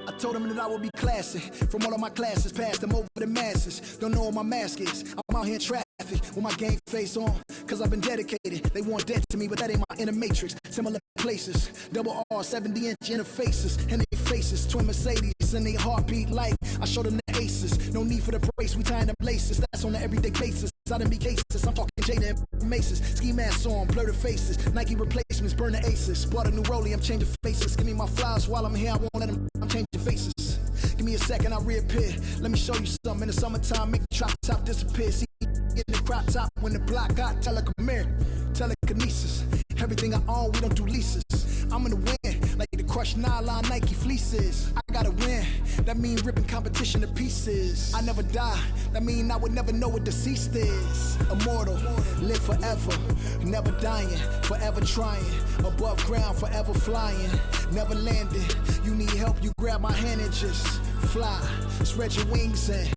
I told them that I would be classy. From all of my classes, passed them over the masses. Don't know what my mask is. I'm out here in traffic with my game face on. Cause I've been dedicated. They want dead to me, but that ain't my inner matrix. Similar places. Double R, 70-inch interfaces. And they faces. Twin Mercedes and they heartbeat like I showed them the aces. No need for the brace. We tying up laces. That's on an everyday basis. I done be cases. I'm talking Jada and Maces. Ski masks on, blur the faces. Nike replacements, burn the aces. Bought a new rollie, I'm changing faces. Give me my flowers while I'm here. I won't let them. I'm changing faces. Give me a second, I'll reappear. Let me show you something. In the summertime, make the drop top disappear. See, in the crop top when the block got telekinesis. Everything I own, we don't do leases. I'm gonna win, like the crushed nylon Nike fleeces. I gotta win, that mean ripping competition to pieces. I never die, that mean I would never know what deceased is. Immortal, live forever, never dying, forever trying. Above ground, forever flying, never landing. You need help, you grab my hand and just fly. Spread your wings and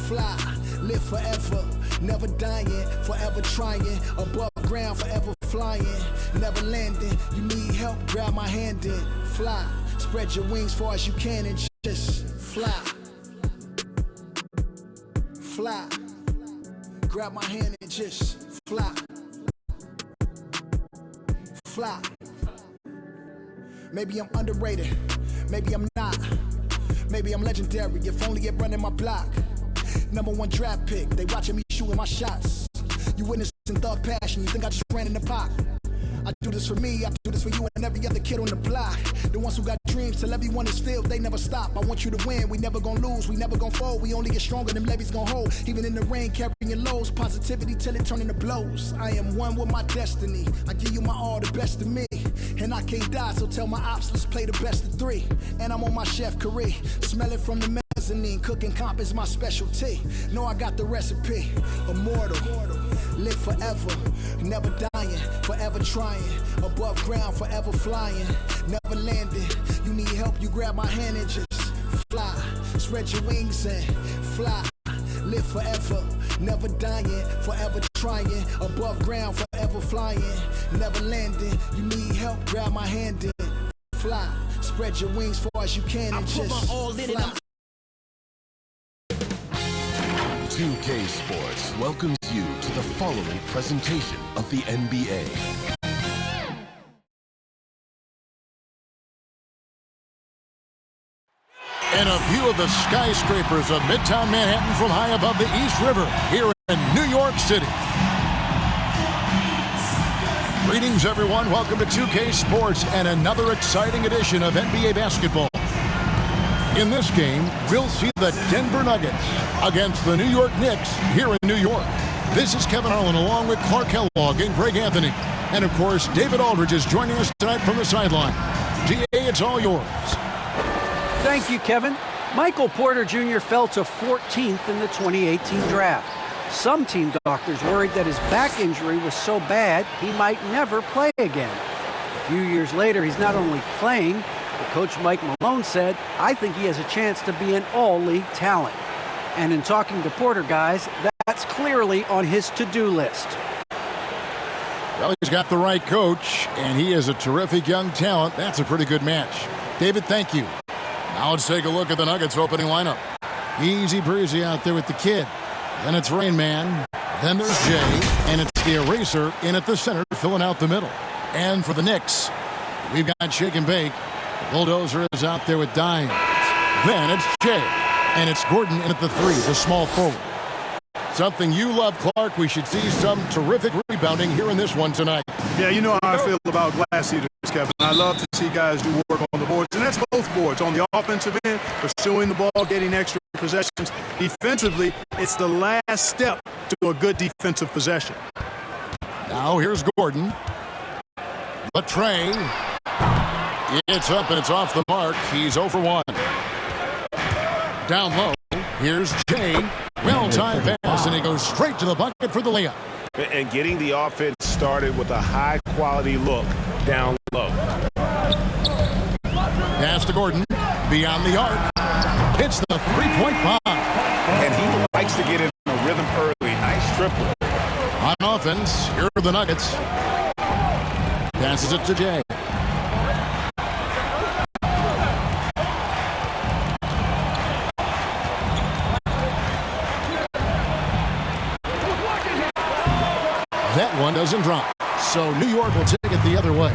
fly, live forever, never dying, forever trying. Above ground, forever flying, never landing. You need help, grab my hand and fly. Spread your wings far as you can and just fly. Fly. Grab my hand and just fly. Fly. Maybe I'm underrated, maybe I'm not. Maybe I'm legendary, if only it running my block. #1 draft pick, they watching me shooting my shots. You witnessing thug passion, you think I just ran in the pot. I do this for me, I do this for you and every other kid on the block. The ones who got dreams, till everyone is filled, they never stop. I want you to win, we never gonna lose, we never gonna fold. We only get stronger, them levees gonna hold. Even in the rain, carrying lows, positivity till it turn into blows. I am one with my destiny, I give you my all, the best of me. And I can't die, so tell my ops, let's play the best of 3. And I'm on my chef career, smell it from the mezzanine. Cooking comp is my specialty. Know I got the recipe. Immortal, live forever, never dying, forever trying. Above ground, forever flying, never landing. You need help, you grab my hand and just fly. Spread your wings and fly. Live forever, never dying, forever trying. Above ground, forever flying, never landing. You need help, grab my hand and fly. Spread your wings far as you can and just fly. 2K Sports welcomes you to the following presentation of the NBA. And a view of the skyscrapers of Midtown Manhattan from high above the East River here in New York City. Greetings, everyone. Welcome to 2K Sports and another exciting edition of NBA basketball. In this game, we'll see the Denver Nuggets against the New York Knicks here in New York. This is Kevin Harlan along with Clark Kellogg and Greg Anthony. And, of course, David Aldridge is joining us tonight from the sideline. DA, it's all yours. Thank you, Kevin. Michael Porter Jr. fell to 14th in the 2018 draft. Some team doctors worried that his back injury was so bad he might never play again. A few years later, he's not only playing, but Coach Mike Malone said, I think he has a chance to be an all-league talent. And in talking to Porter, guys, that's clearly on his to-do list. Well, he's got the right coach, and he is a terrific young talent. That's a pretty good match. David, thank you. Now let's take a look at the Nuggets opening lineup. Easy breezy out there with the kid. Then it's Rain Man. Then there's Jay. And it's the eraser in at the center, filling out the middle. And for the Knicks, we've got Shake and Bake. The Bulldozer is out there with Dimes. Then it's Jay. And it's Gordon in at the 3, the small forward. Something you love, Clark. We should see some terrific rebounding here in this one tonight. Yeah, you know how I feel about glass eaters, Kevin. I love to see guys do work on the boards, and that's both boards. On the offensive end, pursuing the ball, getting extra possessions. Defensively, it's the last step to a good defensive possession. Now here's Gordon. The tray. It's up and it's off the mark. He's 0 for 1. Down low. Here's Jay. Well-timed pass, and he goes straight to the bucket for the layup. And getting the offense started with a high-quality look down low. Pass to Gordon. Beyond the arc. Hits the three-point bomb. And he likes to get in a rhythm early. Nice triple. On offense, here are the Nuggets. Passes it to Jay. doesn't drop. So New York will take it the other way.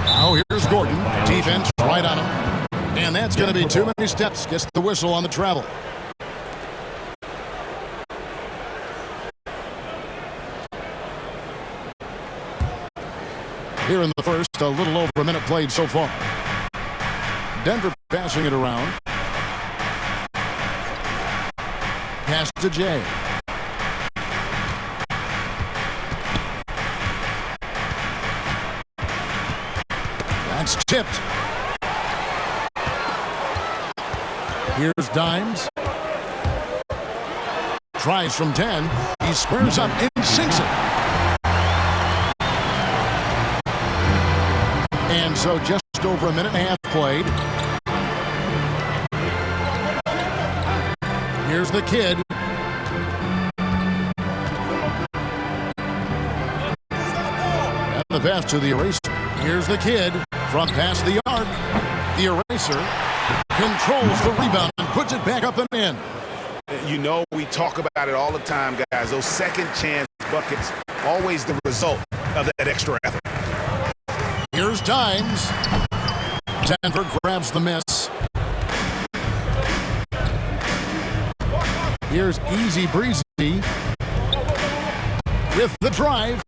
Now here's Gordon. Defense right on him. And that's going to be too many steps. Gets the whistle on the travel. Here in the first, a little over a minute played so far. Denver passing it around. Pass to Jay. That's tipped. Here's Dimes. Tries from 10. He squares up and sinks it. And so just over a minute and a half played. Here's the kid. And the pass to the eraser. Here's the kid from past the arc. The eraser controls the rebound and puts it back up and in. You know, we talk about it all the time, guys. Those second chance buckets, always the result of that extra effort. Here's Dimes. Denver grabs the miss. Here's Easy Breezy with the drive.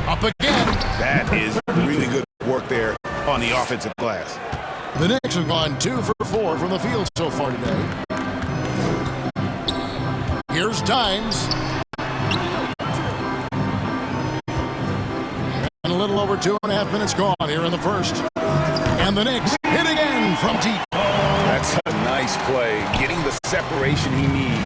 Up again. That is really good work there on the offensive glass. The Knicks have gone 2 for 4 from the field so far today. Here's Dimes. And a little over 2.5 minutes gone here in the first. And the Knicks hit again from deep. That's a nice play. Getting the separation he needs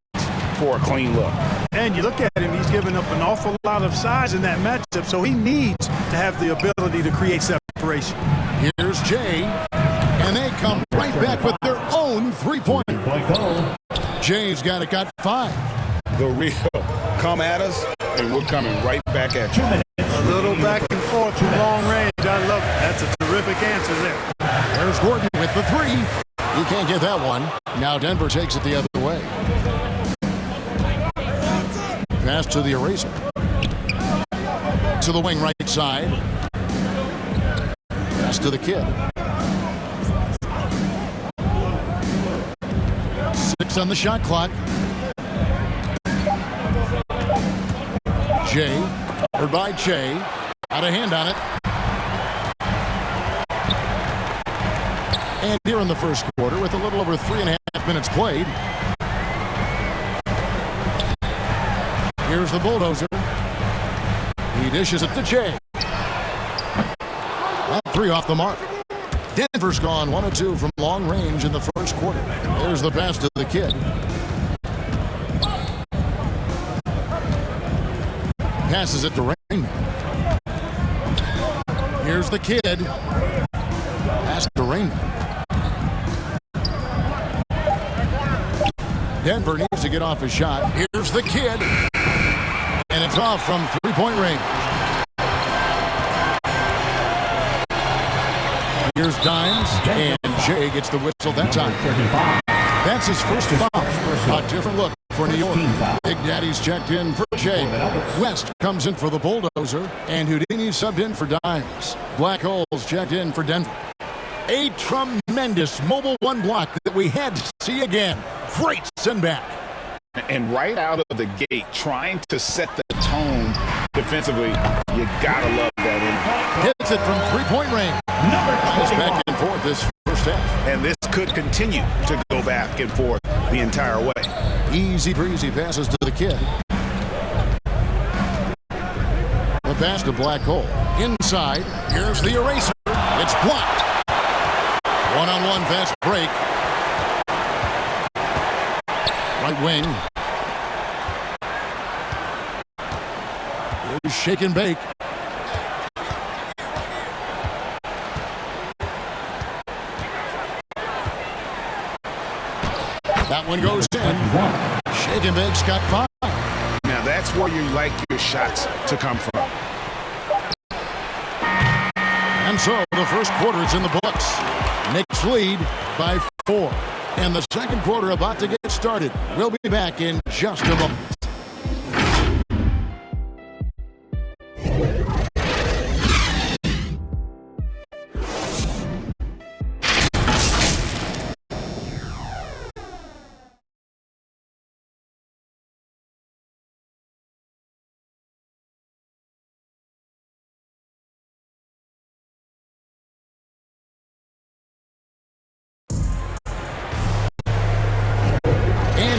for a clean look. And you look at him, he's given up an awful lot of size in that matchup, so he needs to have the ability to create separation. Here's Jay, and they come right back with their own three-pointer. Jay's got 5. The real come at us, and we're coming right back at you. A little back and forth from long range. I love it. That's a terrific answer there. There's Gordon with the 3. He can't get that one. Now Denver takes it the other way. Pass to the eraser. To the wing right side. Pass to the kid. 6 on the shot clock. Jay, or by Jay. Got a hand on it. And here in the first quarter with a little over 3.5 minutes played. Here's the bulldozer. He dishes it to Jay. That 3 off the mark. Denver's gone 1 of 2 from long range in the first quarter. There's the pass to the kid. Passes it to Rainman. Here's the kid. Pass to Rainman. Denver needs to get off his shot. Here's the kid. And it's off from 3-point range. Here's Dimes, and Jay gets the whistle that time. That's his first foul. A different look for New York. Big Daddy's checked in for Jay. West comes in for the bulldozer, and Houdini subbed in for Dimes. Black Holes checked in for Denver. A tremendous Mobile 1 block that we had to see again. Great send back. And right out of the gate, trying to set the tone defensively, you gotta love that. Hits it from 3-point range. It's back and forth this first half. And this could continue to go back and forth the entire way. Easy breezy passes to the kid. The pass to Black Hole. Inside, here's the eraser. It's blocked. One-on-one fast break. Right wing. Here's shake and bake. That one goes in. Shake and bake's got 5. Now that's where you like your shots to come from. And so the first quarter is in the books. Knicks lead by 4. And the second quarter about to get started. We'll be back in just a moment.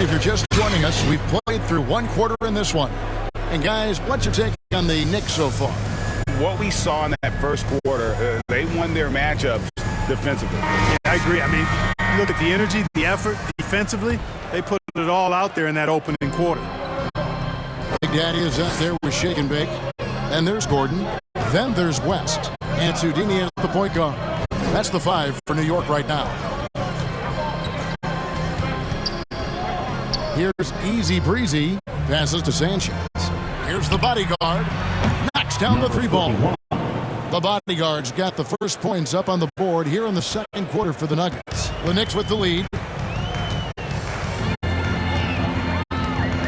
if you're just joining us, we've played through one quarter in this one. And guys, what's your take on the Knicks so far? What we saw in that first quarter, they won their matchups defensively. Yeah, I agree. I mean, look at the energy, the effort defensively. They put it all out there in that opening quarter. Big Daddy is out there with Shake and Bake. And there's Gordon. Then there's West. And Houdini is the point guard. That's the 5 for New York right now. Here's Easy Breezy. Passes to Sanchez. Here's the bodyguard. Knocks down the 3-ball. The bodyguards got the first points up on the board here in the second quarter for the Nuggets. The Knicks with the lead.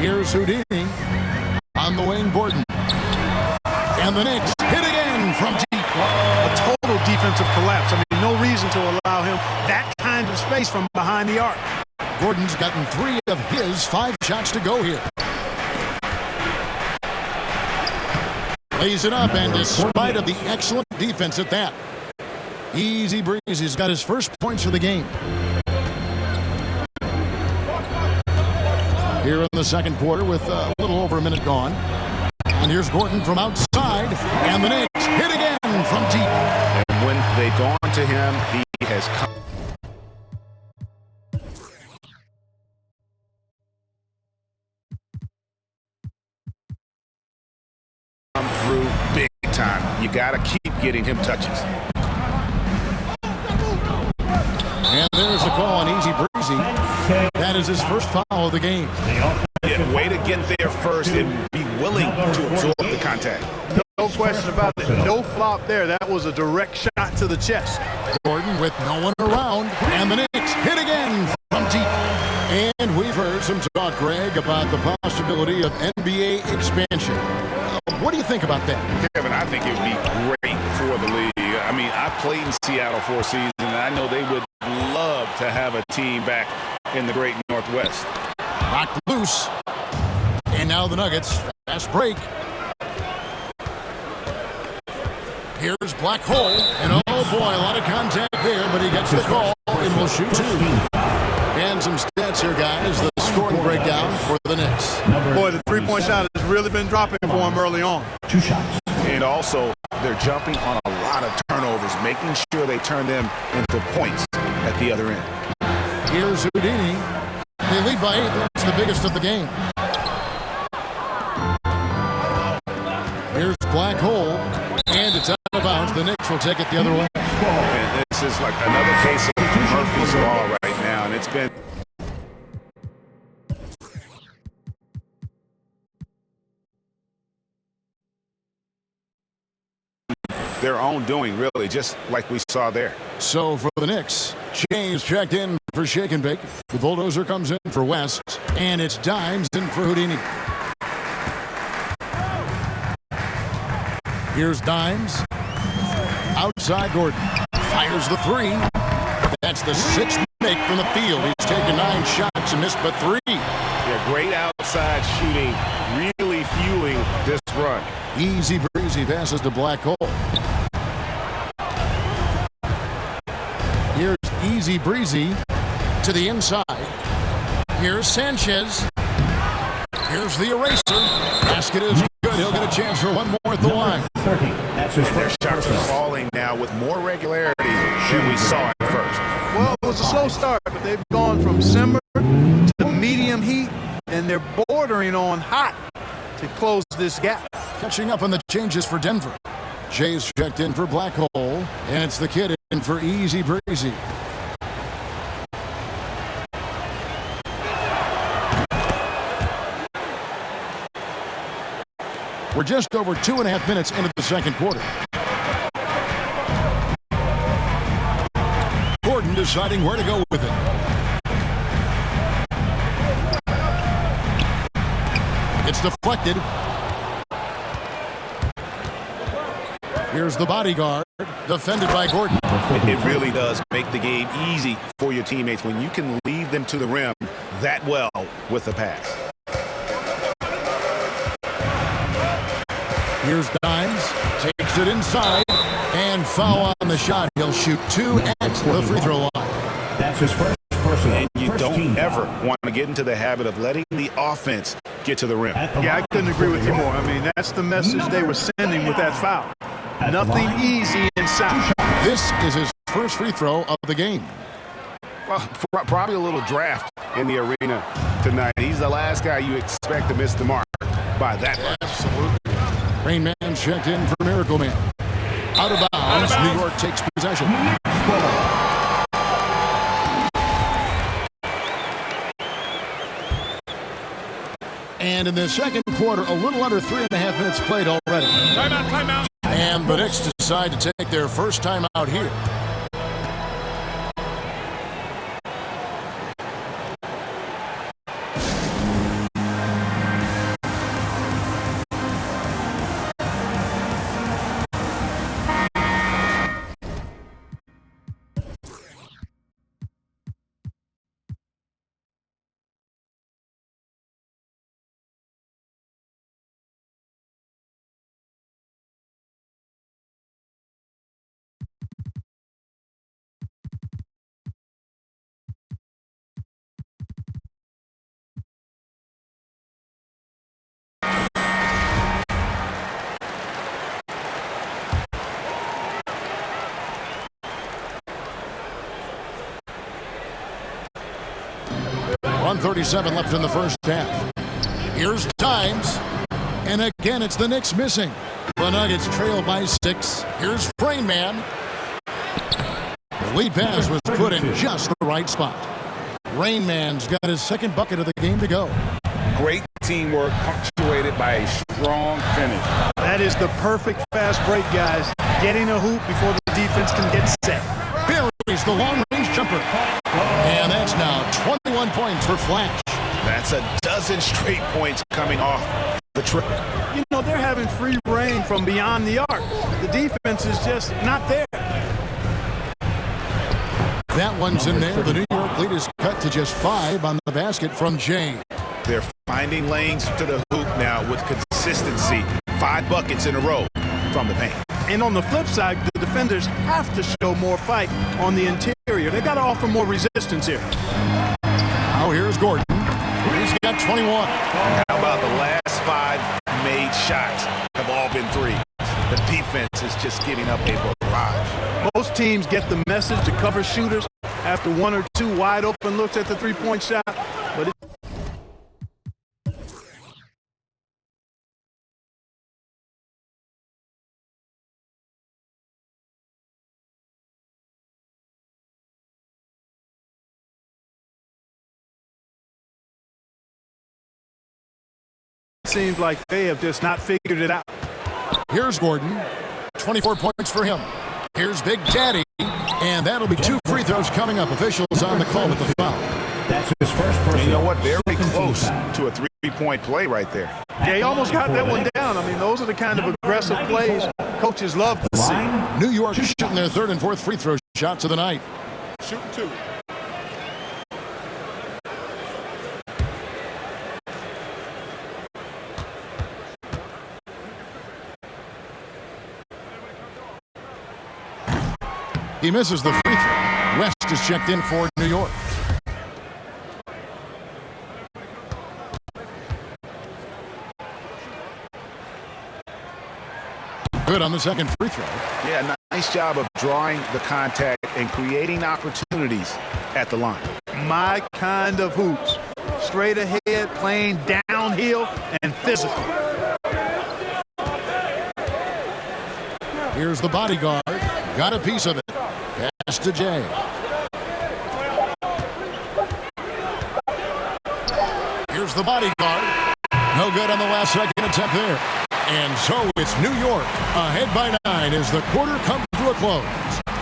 Here's Houdini. On the wing, Gordon. And the Knicks hit again from deep. A total defensive collapse. I mean, no reason to allow him that kind of space from behind the arc. Gordon's gotten 3 of his 5 shots to go here. Lays it up, and despite of the excellent defense at that, Easy Breezy's got his first points of the game. Here in the second quarter with a little over a minute gone. And here's Gordon from outside, and the Knicks hit again from deep. And when they've gone to him, he has come through big time. You got to keep getting him touches. And there's the call on Easy Breezy. That is his first foul of the game. Yeah, way to get there first and be willing to absorb the contact. No question about it. No flop there. That was a direct shot to the chest. Gordon with no one around, and the Knicks hit again from deep. And we've heard some talk, Greg, about the possibility of NBA expansion. What do you think about that? Kevin, I think it would be great for the league. I mean, I played in Seattle for a season, and I know they would love to have a team back in the great Northwest. Locked loose. And now the Nuggets. Fast break. Here's Black Hole. And oh boy, a lot of contact there, but he gets the call and will shoot 2. And some stats here, guys. The scoring breakdown for the Knicks. Boy, the three-point shot has really been dropping for him early on. 2 shots. And also, they're jumping on a lot of turnovers, making sure they turn them into points at the other end. Here's Houdini. They lead by 8. That's the biggest of the game. Here's Black Hole. And it's out of bounds. The Knicks will take it the other way. And this is like another case of Murphy's Law right now, and it's been their own doing, really, just like we saw there. So for the Knicks, James checked in for Shake and Bake. The Bulldozer comes in for West, and it's Dimes in for Houdini. Here's Dimes. Outside Gordon. Fires the 3. That's the 6th make from the field. He's taken 9 shots and missed but 3. Yeah, great outside shooting, really fueling this run. Easy Breezy passes to Black Hole. Here's Easy Breezy to the inside. Here's Sanchez. Here's the eraser. Basket is good. He'll get a chance for one more at the line. Their shots are falling now with more regularity than we saw at first. Well, it was a slow start, but they've gone from simmer to medium heat, and they're bordering on hot to close this gap. Catching up on the changes for Denver. Jay's checked in for Black Hole, and it's the kid in for Easy Breezy. We're just over 2.5 minutes into the second quarter. Gordon deciding where to go with it. It's deflected. Here's the bodyguard, defended by Gordon. It really does make the game easy for your teammates when you can lead them to the rim that well with a pass. Here's Dimes, takes it inside, and foul on the shot. He'll shoot 2 at the free throw line. That's his first And you don't ever want to get into the habit of letting the offense get to the rim. Yeah, I couldn't agree with you more. I mean, that's the message they were sending with that foul. Nothing easy inside. This is his first free throw of the game. Well, probably a little draft in the arena tonight. He's the last guy you expect to miss the mark by that much. Absolutely. Rain Man checked in for Miracle Man. Out of bounds, New York takes possession. And in the second quarter, a little under 3.5 minutes played already. Timeout. And the Knicks decide to take their first time out here. .137 left in the first half. Here's Times. And again, it's the Knicks missing. The Nuggets trail by 6. Here's Rain Man. The lead pass was put in just the right spot. Rain Man's got his second bucket of the game to go. Great teamwork punctuated by a strong finish. That is the perfect fast break, guys. Getting a hoop before the defense can get set. Buries the long-range jumper. And that's now 21 points for Flash. That's a dozen straight points coming off the trip. You know, they're having free reign from beyond the arc. The defense is just not there. That one's in there. The New York lead is cut to just 5 on the basket from Jay. They're finding lanes to the hoop now with consistency. 5 buckets in a row from the paint. And on the flip side, the defenders have to show more fight on the interior. They got to offer more resistance here. Now here's Gordon. He's got 21. And how about the last 5 made shots have all been threes? The defense is just giving up a barrage. Most teams get the message to cover shooters after 1 or 2 wide open looks at the three-point shot. But it seems like they have just not figured it out. Here's Gordon. 24 points for him. Here's Big Daddy. And that'll be 2 free throws coming up. Officials on the call with the foul. That's his first person. You know what? Very close to a 3-point play right there. Yeah, he almost got that one down. I mean, those are the kind of aggressive plays coaches love to see. New York shooting their 3rd and 4th free throw shots of the night. Shooting 2. He misses the free throw. West is checked in for New York. Good on the second free throw. Yeah, nice job of drawing the contact and creating opportunities at the line. My kind of hoops. Straight ahead, playing downhill, and physical. Here's the bodyguard. Got a piece of it. Pass to Jay. Here's the bodyguard. No good on the last second attempt there. And so it's New York ahead by 9 as the quarter comes to a close.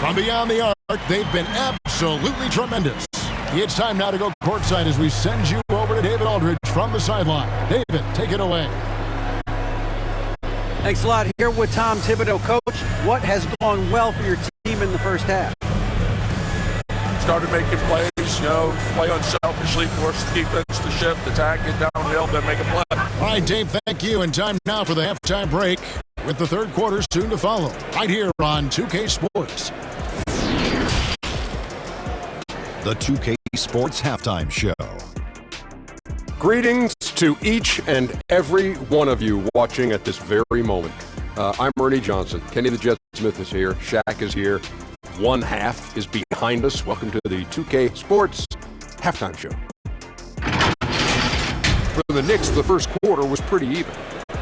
From beyond the arc, they've been absolutely tremendous. It's time now to go courtside as we send you over to David Aldridge from the sideline. David, take it away. Thanks a lot. Here with Tom Thibodeau. Coach, what has gone well for your team in the first half? Started making plays, play unselfishly, force the defense to shift, attack, get downhill, then make a play. All right, Dave, thank you. And time now for the halftime break with the third quarter soon to follow. Right here on 2K Sports. The 2K Sports Halftime Show. Greetings to each and every one of you watching at this very moment. I'm Ernie Johnson. Kenny the Jet Smith is here. Shaq is here. One half is behind us. Welcome to the 2K Sports Halftime Show. For the Knicks, the first quarter was pretty even.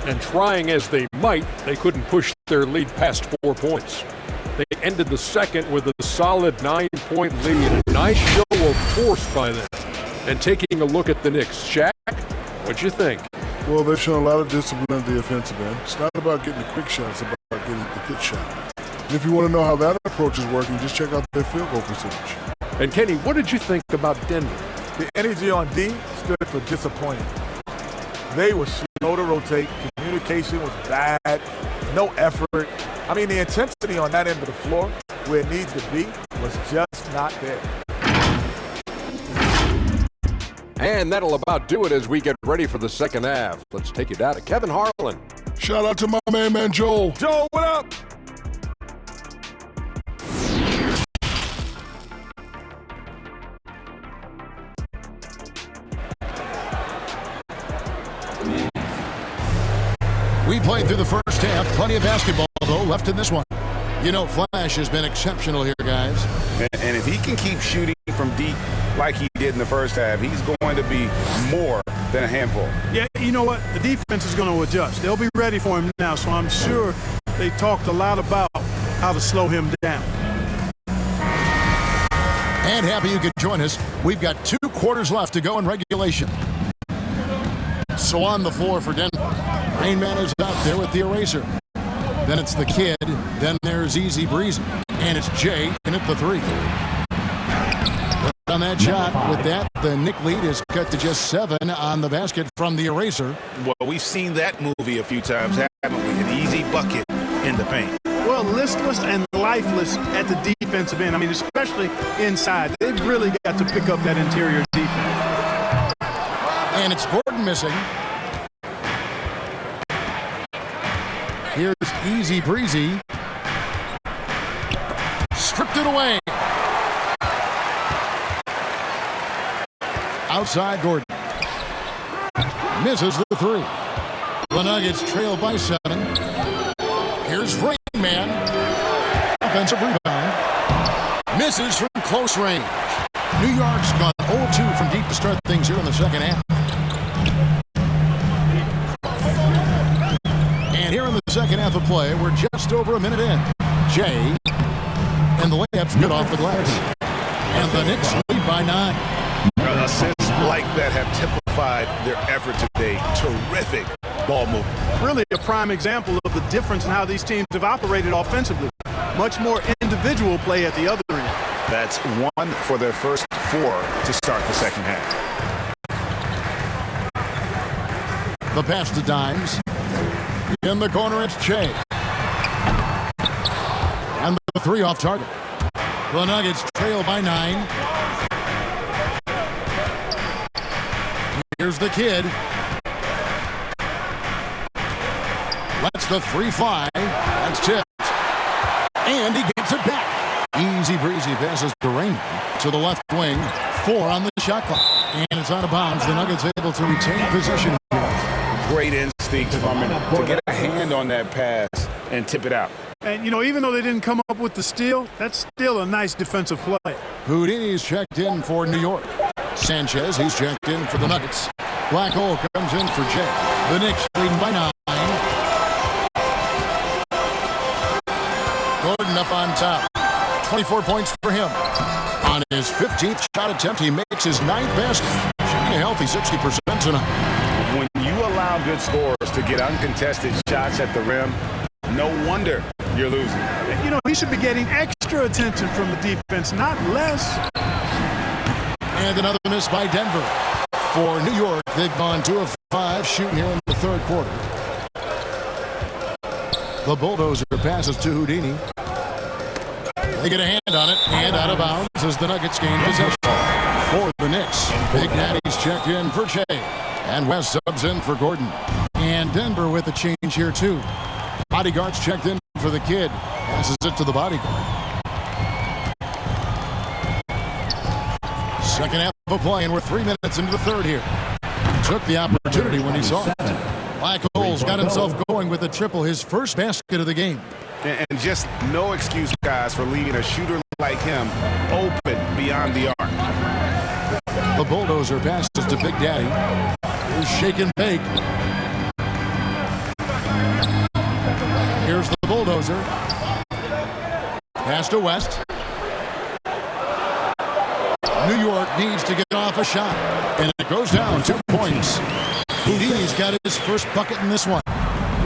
And trying as they might, they couldn't push their lead past 4 points. They ended the second with a solid 9-point lead. A nice show of force by them. And taking a look at the Knicks, Shaq, what'd you think? Well, they've shown a lot of discipline at the offensive end. It's not about getting the quick shots, it's about getting the good shot. And if you want to know how that approach is working, just check out their field goal percentage. And Kenny, what did you think about Denver? The energy on D stood for disappointing. They were slow to rotate. Communication was bad. No effort. I mean, the intensity on that end of the floor, where it needs to be, was just not there. And that'll about do it as we get ready for the second half. Let's take it down to Kevin Harlan. Shout out to my man Joel. Joel, what up? We played through the first half. Plenty of basketball, though, left in this one. You know, Flash has been exceptional here, guys. And if he can keep shooting from deep like he did in the first half, he's going to be more than a handful. Yeah, you know what? The defense is going to adjust. They'll be ready for him now, so I'm sure they talked a lot about how to slow him down. And happy you could join us. We've got 2 quarters left to go in regulation. So on the floor for Denver. Rain Man is out there with the eraser. Then it's the kid. Then there's Easy Breezy. And it's Jay in at the 3. On that shot, with that, the Knick lead is cut to just 7 on the basket from the eraser. Well, we've seen that movie a few times, haven't we? An easy bucket in the paint. Well, listless and lifeless at the defensive end. I mean, especially inside. They've really got to pick up that interior defense. And it's Gordon missing. Here's Easy Breezy. Stripped it away. Outside Gordon. Misses the 3. The Nuggets trail by 7. Here's Rain Man. Offensive rebound. Misses from close range. New York's gone 0-2 from deep to start things here in the second half. And here in the second half of play, we're just over a minute in. Jay. And the layup's good off the glass. And the Knicks lead by 9. Assists like that have typified their effort today. Terrific ball movement. Really a prime example of the difference in how these teams have operated offensively. Much more individual play at the other end. That's 1 for their first 4 to start the second half. The pass to Dimes. In the corner, it's Che. And the 3 off target. The Nuggets trail by 9. Here's the kid. Lets the 3 fly. That's tipped. And he gets it back. Easy Breezy passes to Raymond to the left wing. 4 on the shot clock. And it's out of bounds. The Nuggets able to retain possession. Great instinct from him to get a hand on that pass and tip it out. And, you know, even though they didn't come up with the steal, that's still a nice defensive play. Houdini's checked in for New York. Sanchez, he's checked in for the Nuggets. Black Hole comes in for Jay. The Knicks leading by 9. Gordon up on top. 24 points for him. On his 15th shot attempt, he makes his 9th basket. Shooting a healthy 60% tonight. When you allow good scorers to get uncontested shots at the rim, no wonder you're losing. You know, he should be getting extra attention from the defense, not less. And another miss by Denver. For New York, they've gone 2 of 5 shooting here in the third quarter. The Bulldozer passes to Houdini. They get a hand on it, and out of bounds as the Nuggets gain possession. For the Knicks, Big Natty's checked in for Che. And West subs in for Gordon. And Denver with a change here, too. Bodyguard's checked in for the kid. Passes it to the bodyguard. Second half of play, and we're 3 minutes into the third here. Took the opportunity when he saw it. Black Hole's got himself going with a triple, his first basket of the game. And just no excuse, guys, for leaving a shooter like him open beyond the arc. The bulldozer passes to Big Daddy. Here's Shake and Bake. Here's the bulldozer. Pass to West. New York needs to get off a shot, and it goes down 2 points. Houdini's got his first bucket in this one.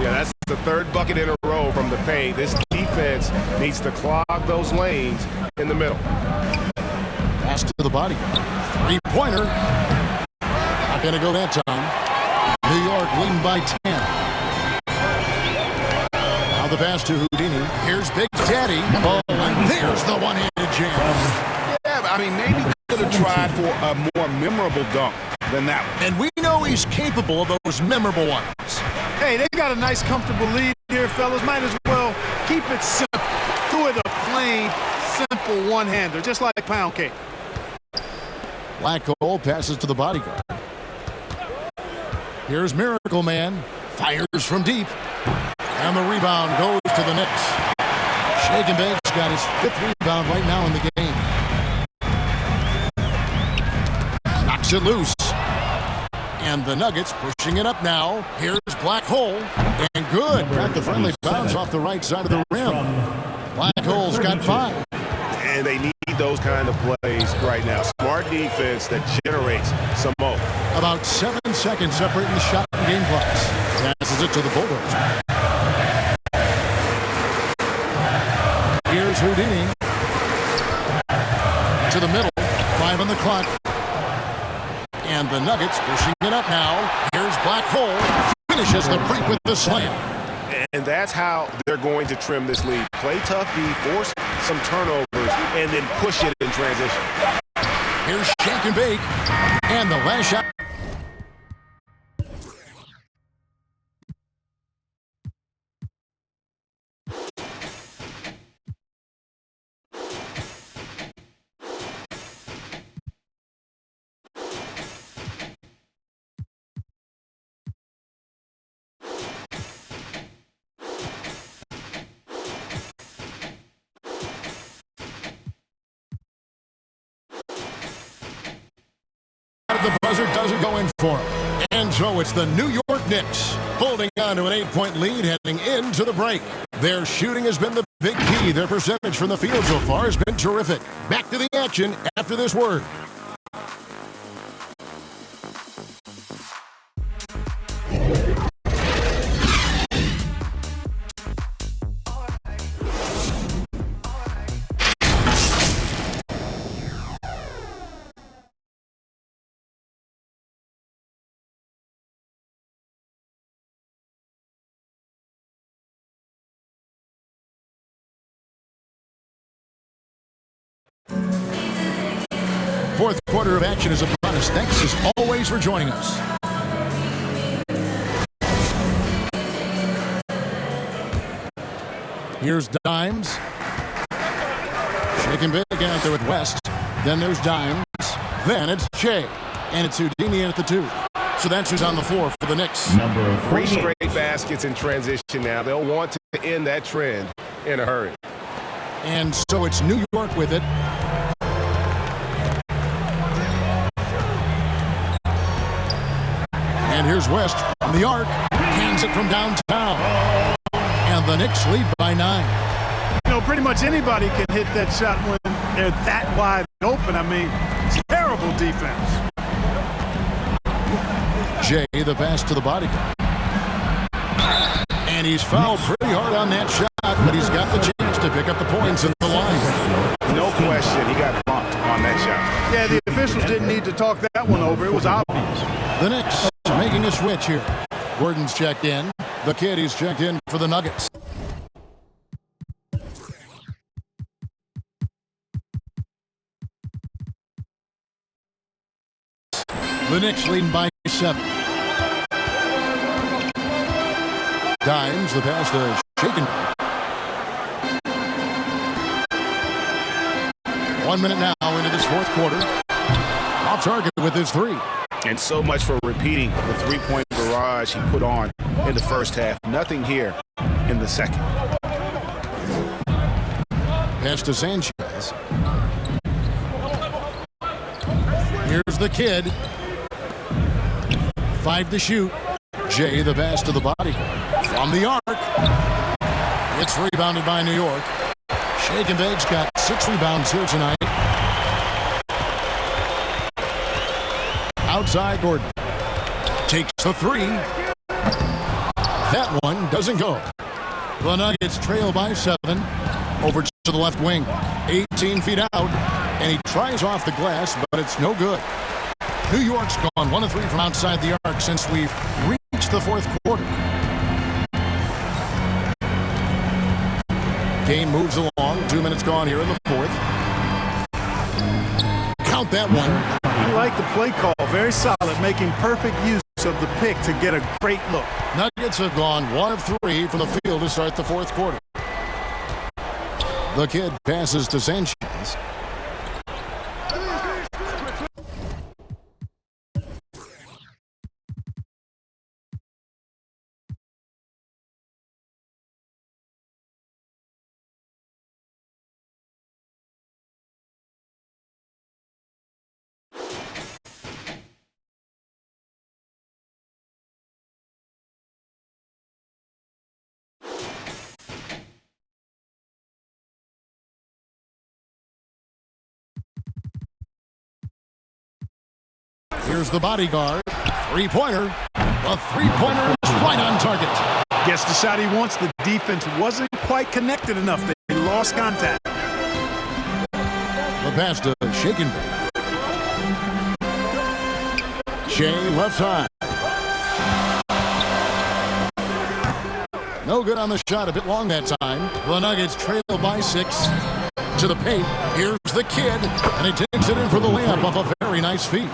Yeah, that's the third bucket in a row from the paint. This defense needs to clog those lanes in the middle. Pass to the body. Three-pointer. Not going to go that time. New York leading by 10. Now the pass to Houdini. Here's Big Daddy. Oh, and there's the one-handed jam. Yeah, I mean, maybe could have tried for a more memorable dunk than that one. And we know he's capable of those memorable ones. Hey, they got a nice, comfortable lead here, fellas. Might as well keep it simple. Do it a plain, simple one-hander, just like pound cake. Black Hole passes to the bodyguard. Here's Miracle Man. Fires from deep. And the rebound goes to the Knicks. Shake and Bake's got his 5th rebound right now in the game. Knocks it loose. And the Nuggets pushing it up now. Here's Black Hole. And good. Got the friendly bounce off the right side of the rim. Black Hole's got 5. And they need those kind of plays right now. Smart defense that generates some more. About 7 seconds separating the shot and game clocks. Passes it to the Bulldozer. Here's Houdini. To the middle. 5 on the clock. And the Nuggets pushing it up now. Here's Black Hole. Finishes the break with the slam. And that's how they're going to trim this lead. Play tough D, force some turnovers, and then push it in transition. Here's Shake and Bake. And the last shot. The buzzer doesn't go in for him. And so it's the New York Knicks holding on to an 8-point lead heading into the break. Their shooting has been the big key. Their percentage from the field so far has been terrific. Back to the action after this word. Fourth quarter of action is upon us. Thanks as always for joining us. Here's Dimes. Shake and Bake out there with West. Then there's Dimes. Then it's Shea. And it's Houdini at the 2. So that's who's on the floor for the Knicks. Number 3 straight baskets in transition now. They'll want to end that trend in a hurry. And so it's New York with it. And here's West from the arc. Hands it from downtown. And the Knicks lead by 9. You know, pretty much anybody can hit that shot when they're that wide open. I mean, it's terrible defense. Jay, the pass to the bodyguard. And he's fouled pretty hard on that shot, but he's got the chance to pick up the points in the line. No question, he got bumped on that shot. Yeah, the officials didn't need to talk that one over. It was obvious. The Knicks making a switch here. Gordon's checked in. The kid is checked in for the Nuggets. The Knicks leading by 7. Dimes, the pass to Shaken. 1 minute now into this fourth quarter. off target with his three. And so much for repeating the three-point barrage he put on in the first half. Nothing here in the second. Pass to Sanchez. Here's the kid. 5 to shoot. Jay, the pass to the bodyguard. From the arc. It's rebounded by New York. Shake and Bake's got 6 rebounds here tonight. Outside Gordon. Takes the three. That one doesn't go. The Nuggets trail by 7. Over to the left wing. 18 feet out. And he tries off the glass, but it's no good. New York's gone 1 of 3 from outside the arc since we've reached the fourth quarter. Game moves along. 2 minutes gone here in the fourth. Count that one. I like the play call. Very solid, making perfect use of the pick to get a great look. Nuggets have gone 1 of 3 from the field to start the fourth quarter. The kid passes to Sanchez. Here's the bodyguard. Three-pointer. A three-pointer is right on target. Gets the shot he wants. The defense wasn't quite connected enough. They lost contact. The pass to Shake and Bake. Shea left side. No good on the shot. A bit long that time. The Nuggets trail by 6. To the paint. Here's the kid. And he takes it in for the layup off a very nice feed.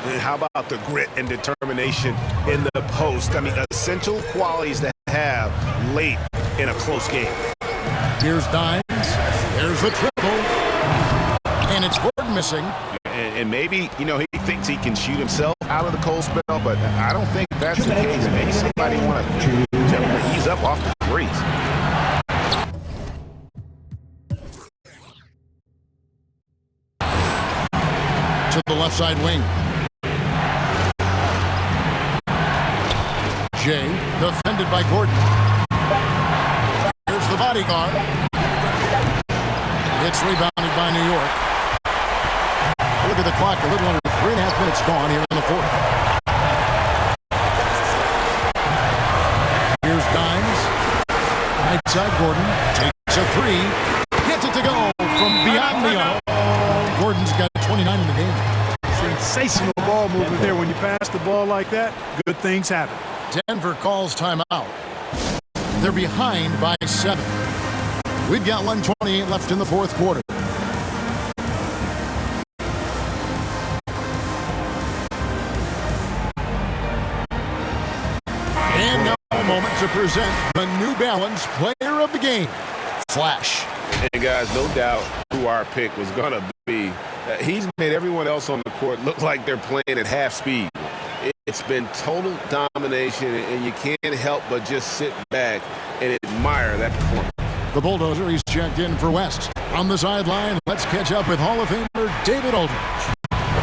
And how about the grit and determination in the post? I mean, essential qualities to have late in a close game. Here's Dimes. There's the triple. And it's Gordon missing. And maybe, you know, he thinks he can shoot himself out of the cold spell, but I don't think that's the case. Maybe somebody want to tell him that he's up off the threes. To the left side wing. Jay, defended by Gordon. Here's the bodyguard. It's rebounded by New York. Look at the clock, a little under 3.5 minutes gone here in the fourth. Here's Dimes. Right side Gordon takes a three. Gets it to go from beyond the arc. Gordon's got 29 in the game. Sensational ball movement there. When you pass the ball like that, good things happen. Denver calls timeout. They're behind by 7. We've got 1:28 left in the fourth quarter. And now a moment to present the New Balance Player of the Game, Flash. And guys, no doubt who our pick was going to be. He's made everyone else on the court look like they're playing at half speed. It's been total domination, and you can't help but just sit back and admire that performance. The Bulldozer, he's checked in for West. On the sideline, let's catch up with Hall of Famer David Aldridge.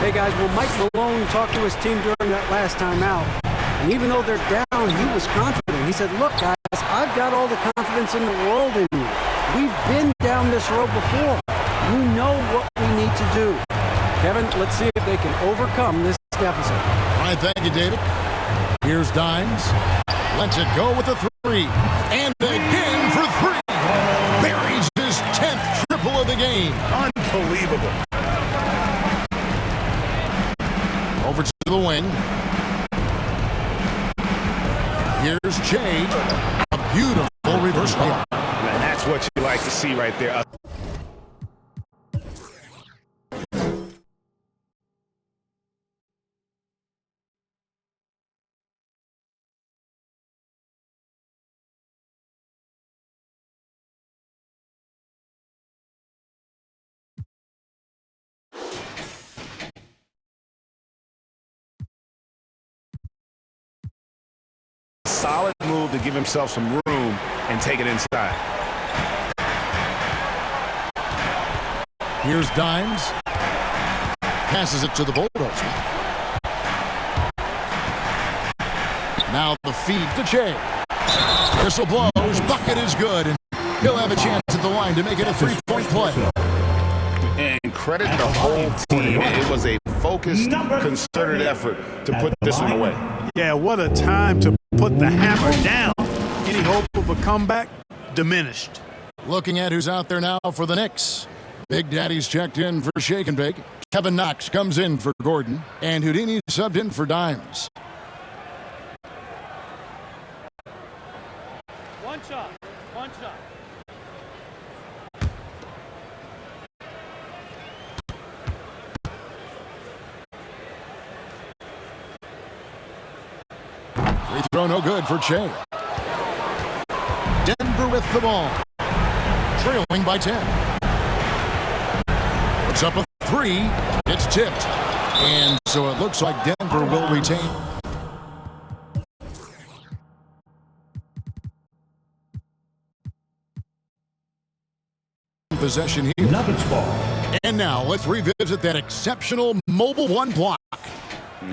Hey guys, well, Mike Malone talked to his team during that last time out, and even though they're down, he was confident. He said, look guys, I've got all the confidence in the world in me. We've been down this road before. We know what we need to do. Kevin, let's see if they can overcome this deficit. All right, thank you, David. Here's Dimes. Lets it go with a three. And again for 3. Buries his 10th triple of the game. Unbelievable. Over to the wing. Here's Jay. A beautiful reverse layup. And that's what you like to see right there. solid move to give himself some room and take it inside. Here's Dimes. Passes it to the Bulldozer. Now the feed to Che. Whistle blows. Bucket is good. And he'll have a chance at the line to make it a 3-point play. And credit the whole team. It was a focused, concerted effort to put this one away. Yeah, what a time to put the hammer down. Any hope of a comeback? Diminished. Looking at who's out there now for the Knicks. Big Daddy's checked in for Shake and Bake. Kevin Knox comes in for Gordon. And Houdini subbed in for Dimes. One shot. Free throw no good for Che. Denver with the ball. Trailing by 10. Puts up a 3. It's tipped. And so it looks like Denver will retain. Possession here. Nuggets ball. And now let's revisit that exceptional mobile one block.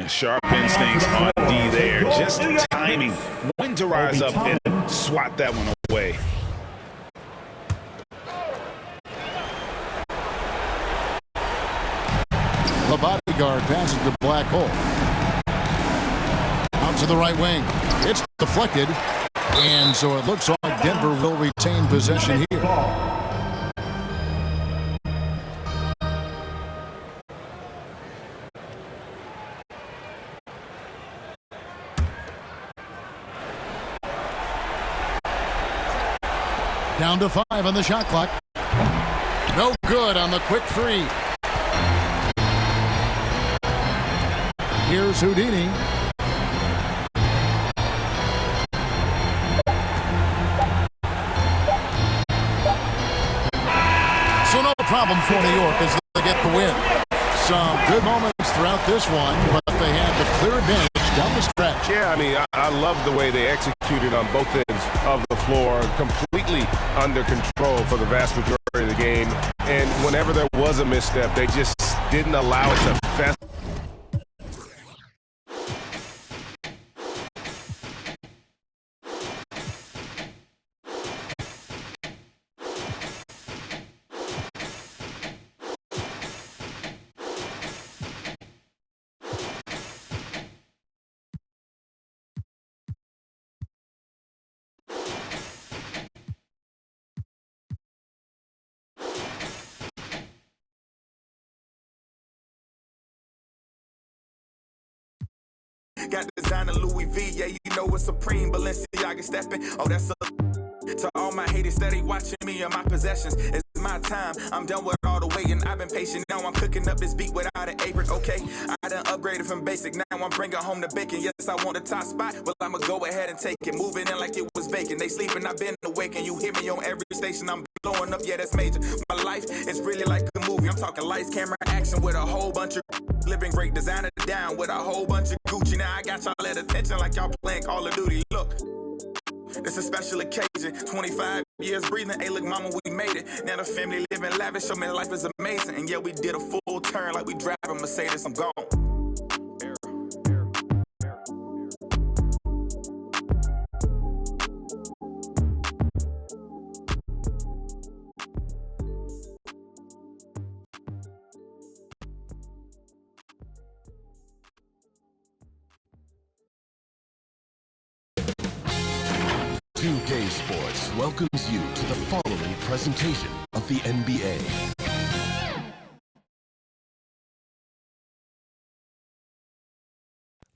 Sharp instincts on D there. Just timing when to rise up and swat that one away. The bodyguard passes the black hole. Out to the right wing. It's deflected. And so it looks like Denver will retain possession here. Down to 5 on the shot clock. No good on the quick 3. Here's Houdini. So no problem for New York as they get the win. Some good moments throughout this one, but they had the clear advantage down the stretch. Yeah, I mean, I love the way they executed on both ends of the floor, completely under control for the vast majority of the game. And whenever there was a misstep, they just didn't allow it to fester. Got designer Louis V, yeah, you know it's supreme. Balenciaga stepping, oh, that's a... To all my haters steady watching me and my possessions. It's my time, I'm done with all the waiting. I've been patient, now I'm cooking up this beat without an apron, okay? I done upgraded from basic, now I'm bringing home the bacon. Yes, I want the top spot, well, I'ma go ahead and take it. Moving in like it was vacant, they sleeping, I've been awake. And you hear me on every station, I'm blowing up, yeah, that's major. My life is really like a movie, I'm talking lights, camera, action with a whole bunch of living great designer down with a whole bunch of Gucci. Now I got y'all at attention like y'all playing Call of Duty. Look, it's a special occasion. 25 years breathing. Hey, look, mama, we made it. Now the family living lavish. Show me life is amazing. And yeah, we did a full turn like we driving Mercedes. I'm gone. Matchday Sports welcomes you to the following presentation of the NBA.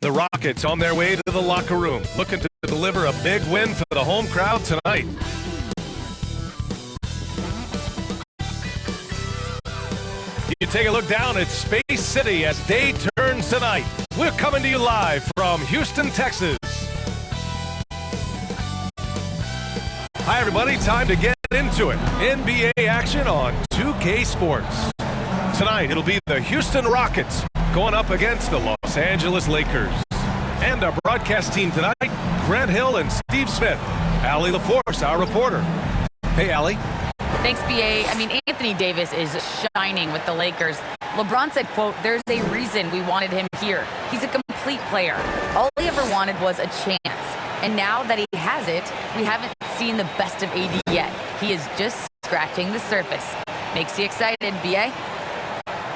The Rockets on their way to the locker room, looking to deliver a big win for the home crowd tonight. You take a look down at Space City as day turns tonight. We're coming to you live from Houston, Texas. Hi, everybody. Time to get into it. NBA action on 2K Sports. Tonight, it'll be the Houston Rockets going up against the Los Angeles Lakers. And our broadcast team tonight, Grant Hill and Steve Smith. Allie LaForce, our reporter. Hey, Allie. Thanks, B.A. I mean, Anthony Davis is shining with the Lakers. LeBron said, quote, "There's a reason we wanted him here. He's a complete player. All he ever wanted was a chance. And now that he has it, we haven't seen the best of AD yet. He is just scratching the surface." Makes you excited, B.A.?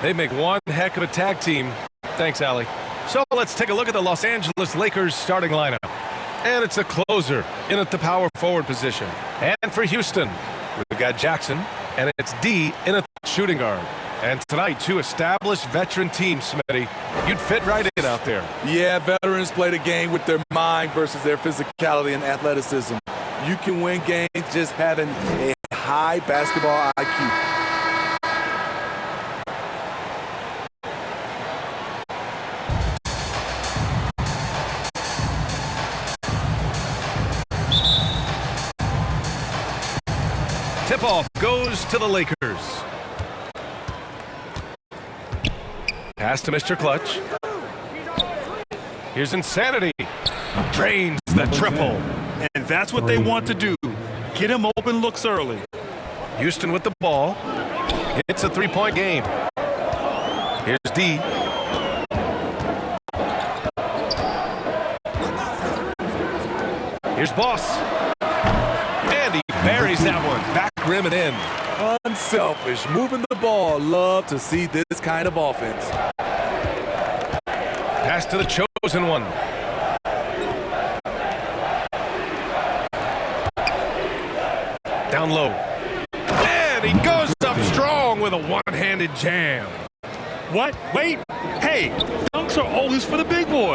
They make one heck of a tag team. Thanks, Allie. So let's take a look at the Los Angeles Lakers starting lineup. And it's a closer in at the power forward position. And for Houston, we've got Jackson, and it's D in at shooting guard. And tonight, two established veteran teams, Smitty. You'd fit right in out there. Yeah, veterans play the game with their mind versus their physicality and athleticism. You can win games just having a high basketball IQ. Tip-off goes to the Lakers. Pass to Mr. Clutch. Here's Insanity. Drains the triple. And that's what they want to do. Get him open looks early. Houston with the ball. It's a three-point game. Here's D. Here's Boss. And he buries that one. Back rim and in. Unselfish. Moving the ball. Love to see this kind of offense. Pass to the chosen one. Down low. And he goes up strong with a one-handed jam. What? Wait. Hey, dunks are always for the big boy.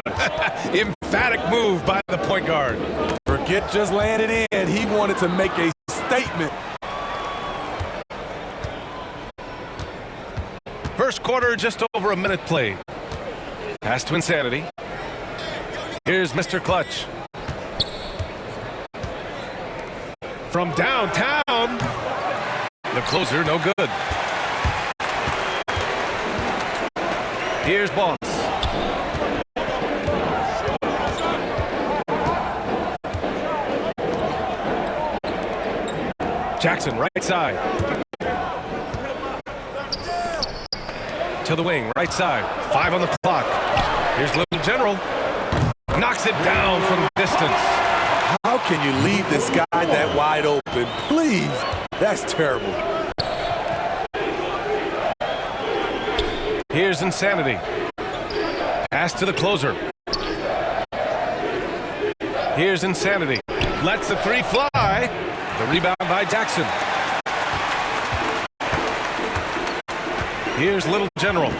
Emphatic move by the point guard. Forget just laying it in. He wanted to make a statement. First quarter, just over a minute played. Pass to Insanity. Here's Mr. Clutch. From downtown. The closer, no good. Here's Boss. Jackson, right side. To the wing, right side. 5 on the clock. Here's Little General. Knocks it down from distance. How can you leave this guy that wide open? Please. That's terrible. Here's Insanity. Pass to the closer. Here's Insanity. Lets the three fly. The rebound by Jackson. Here's Little General.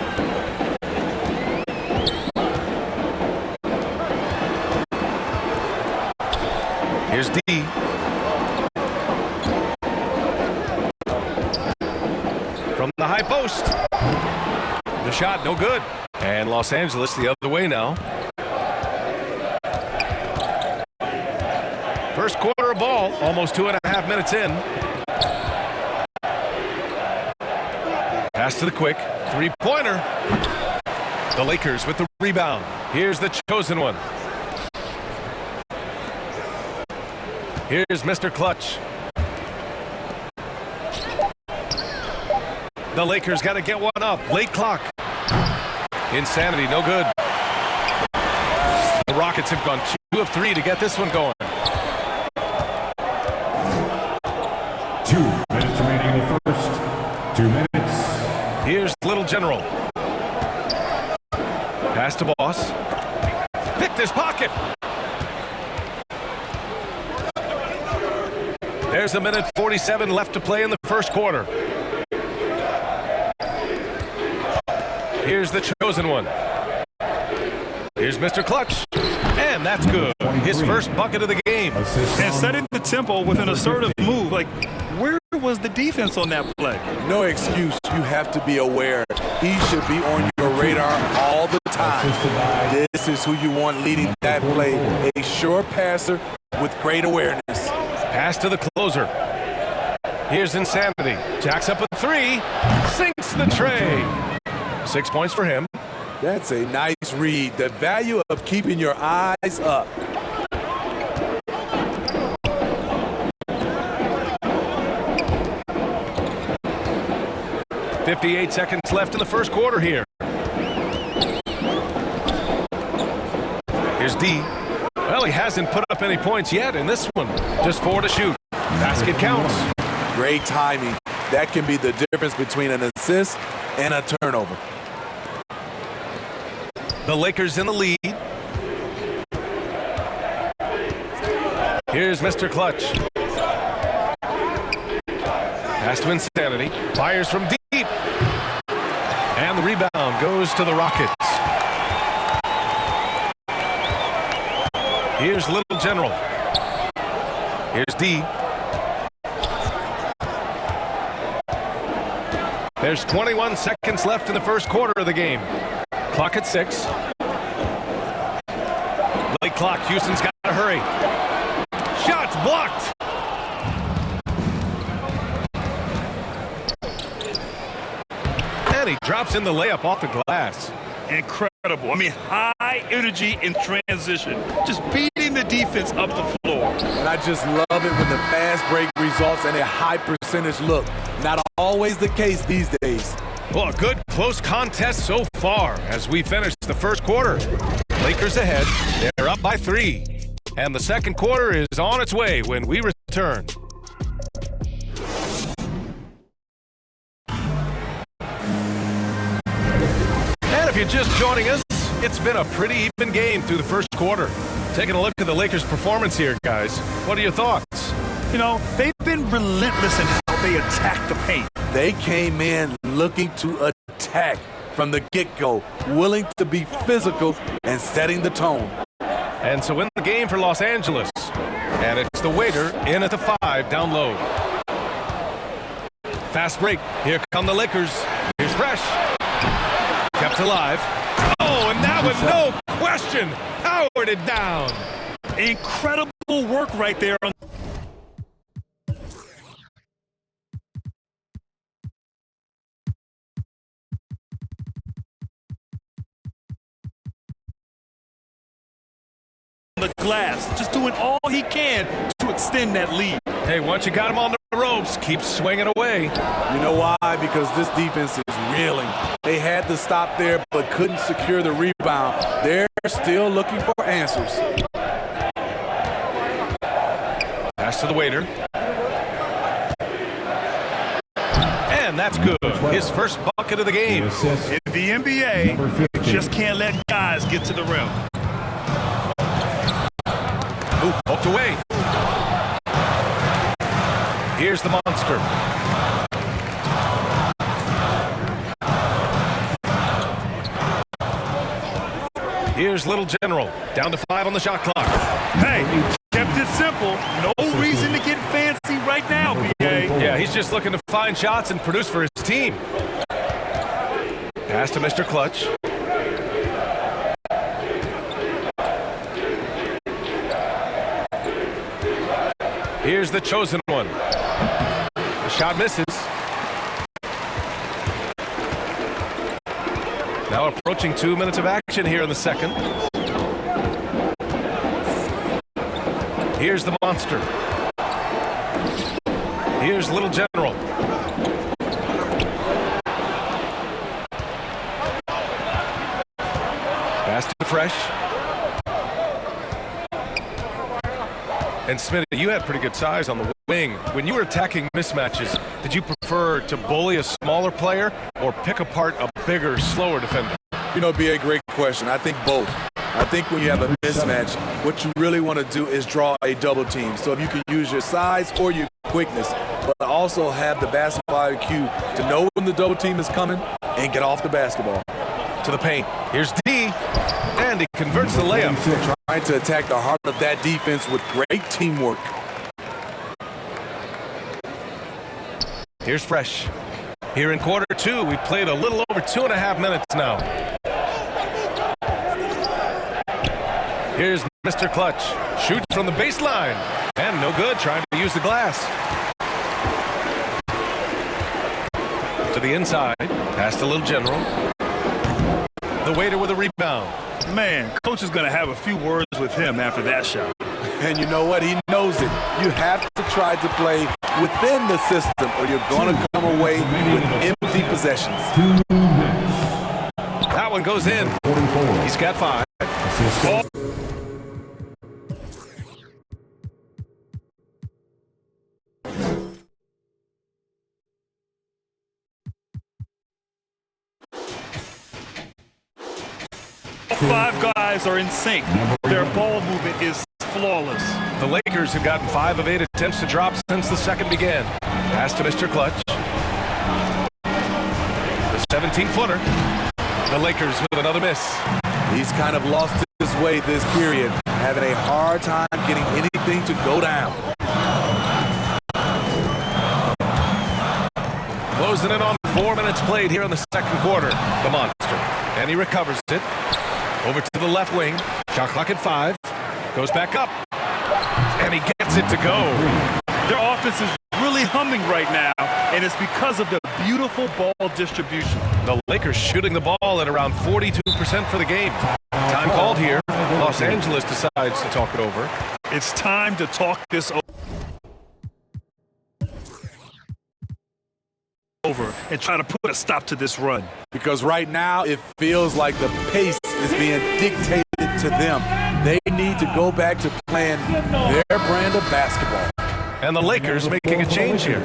Here's D. From the high post. The shot, no good. And Los Angeles the other way now. First quarter of ball, almost 2.5 minutes in. Pass to the quick, three-pointer. The Lakers with the rebound. Here's the chosen one. Here's Mr. Clutch. The Lakers got to get one up. Late clock. Insanity, no good. The Rockets have gone 2 of 3 to get this one going. 2 minutes remaining in the first. 2 minutes. Here's Little General. Pass to Boss. Picked his pocket. There's a minute 47 left to play in the first quarter. Here's the chosen one. Here's Mr. Clutch. And that's good. His first bucket of the game. And setting the tempo with an assertive move. Like, where was the defense on that play? No excuse. You have to be aware. He should be on your radar all the time. This is who you want leading that play. A sure passer with great awareness. Pass to the closer. Here's Insanity. Jacks up a 3. Sinks the tray. 6 points for him. That's a nice read. The value of keeping your eyes up. 58 seconds left in the first quarter here. Here's D. Well, he hasn't put up any points yet in this one. Just 4 to shoot. Basket counts. Great timing. That can be the difference between an assist and a turnover. The Lakers in the lead. Here's Mr. Clutch. Pass to Insanity. Fires from deep. And the rebound goes to the Rockets. Here's Little General. Here's D. There's 21 seconds left in the first quarter of the game. Clock at 6. Late clock. Houston's got to hurry. Shots blocked. And he drops in the layup off the glass. Incredible. I mean, high energy in transition. Just beating the defense up the floor. And I just love it when the fast break results in a high percentage look. Not always the case these days. Well, a good close contest so far as we finish the first quarter. Lakers ahead. They're up by 3. And the second quarter is on its way when we return. And if you're just joining us, it's been a pretty even game through the first quarter. Taking a look at the Lakers' performance here, guys. What are your thoughts? You know, they've been relentless in how they attack the paint. They came in looking to attack from the get-go, willing to be physical and setting the tone. And so in the game for Los Angeles. And it's the waiter in at the 5 down low. Fast break. Here come the Lakers. Here's Fresh. Kept alive. Oh, and that was no question. Powered it down. Incredible work right there. The glass, just doing all he can to extend that lead. Hey, once you got him on the ropes, keep swinging away. You know why? Because this defense is reeling. They had to stop there but couldn't secure the rebound. They're still looking for answers. Pass to the waiter. And that's good. His first bucket of the game. In the NBA, you just can't let guys get to the rim. Ooh, poked away. Here's the monster. Here's Little General. Down to 5 on the shot clock. Hey, kept it simple. No reason to get fancy right now, BA. Yeah, he's just looking to find shots and produce for his team. Pass to Mr. Clutch. Here's the chosen one. The shot misses. Now approaching 2 minutes of action here in the second. Here's the monster. Here's Little General. Pass to Fresh. And Smitty, you had pretty good size on the wing. When you were attacking mismatches, did you prefer to bully a smaller player or pick apart a bigger, slower defender? You know, it'd be a great question. I think both. I think when you have a mismatch, what you really want to do is draw a double team. So if you can use your size or your quickness, but also have the basketball IQ to know when the double team is coming and get off the basketball. To the paint. Here's D. And he converts the layup. Trying to attack the heart of that defense with great teamwork. Here's Fresh. Here in quarter 2, we've played a little over 2.5 minutes now. Here's Mr. Clutch. Shoots from the baseline. And no good, trying to use the glass. To the inside. Pass to Little General. The waiter with a rebound. Man, coach is going to have a few words with him after that shot. And you know what? He knows it. You have to try to play within the system or you're going to come away with empty possessions. That one goes in. He's got 5. Five guys are in sync. Their ball movement is flawless. The Lakers have gotten 5 of 8 attempts to drop since the second began. Pass to Mr. Clutch. The 17-footer. The Lakers with another miss. He's kind of lost his way this period, having a hard time getting anything to go down. Closing in on 4 minutes played here in the second quarter. The monster. And he recovers it. Over to the left wing. Shot clock at 5. Goes back up. And he gets it to go. Their offense is really humming right now, and it's because of the beautiful ball distribution. The Lakers shooting the ball at around 42% for the game. Time called here. Los Angeles decides to talk it over. It's time to talk this over and try to put a stop to this run. Because right now it feels like the pace is being dictated to them. They need to go back to playing their brand of basketball. And the Lakers making a change here.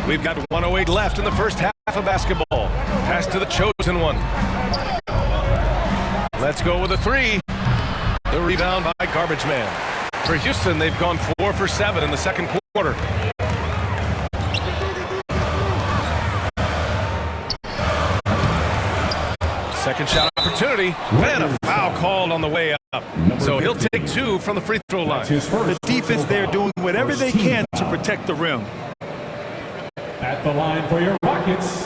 We've got 1:08 left in the first half of basketball. Pass to the chosen one. Let's go with a 3. The rebound by Garbage Man. For Houston, they've gone 4 for 7 in the second quarter. Second shot opportunity, and a foul called on the way up. So he'll take 2 from the free throw line. The defense there doing whatever they can to protect the rim. At the line for your Rockets,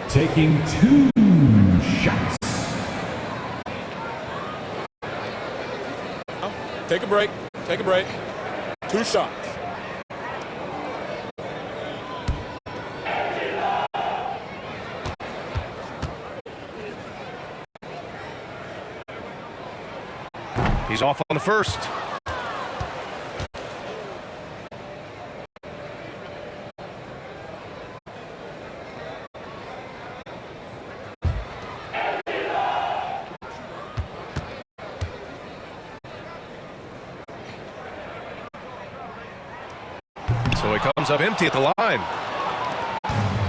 taking 2 shots. Take a break. Take a break. 2 shots. He's off on the first. So he comes up empty at the line.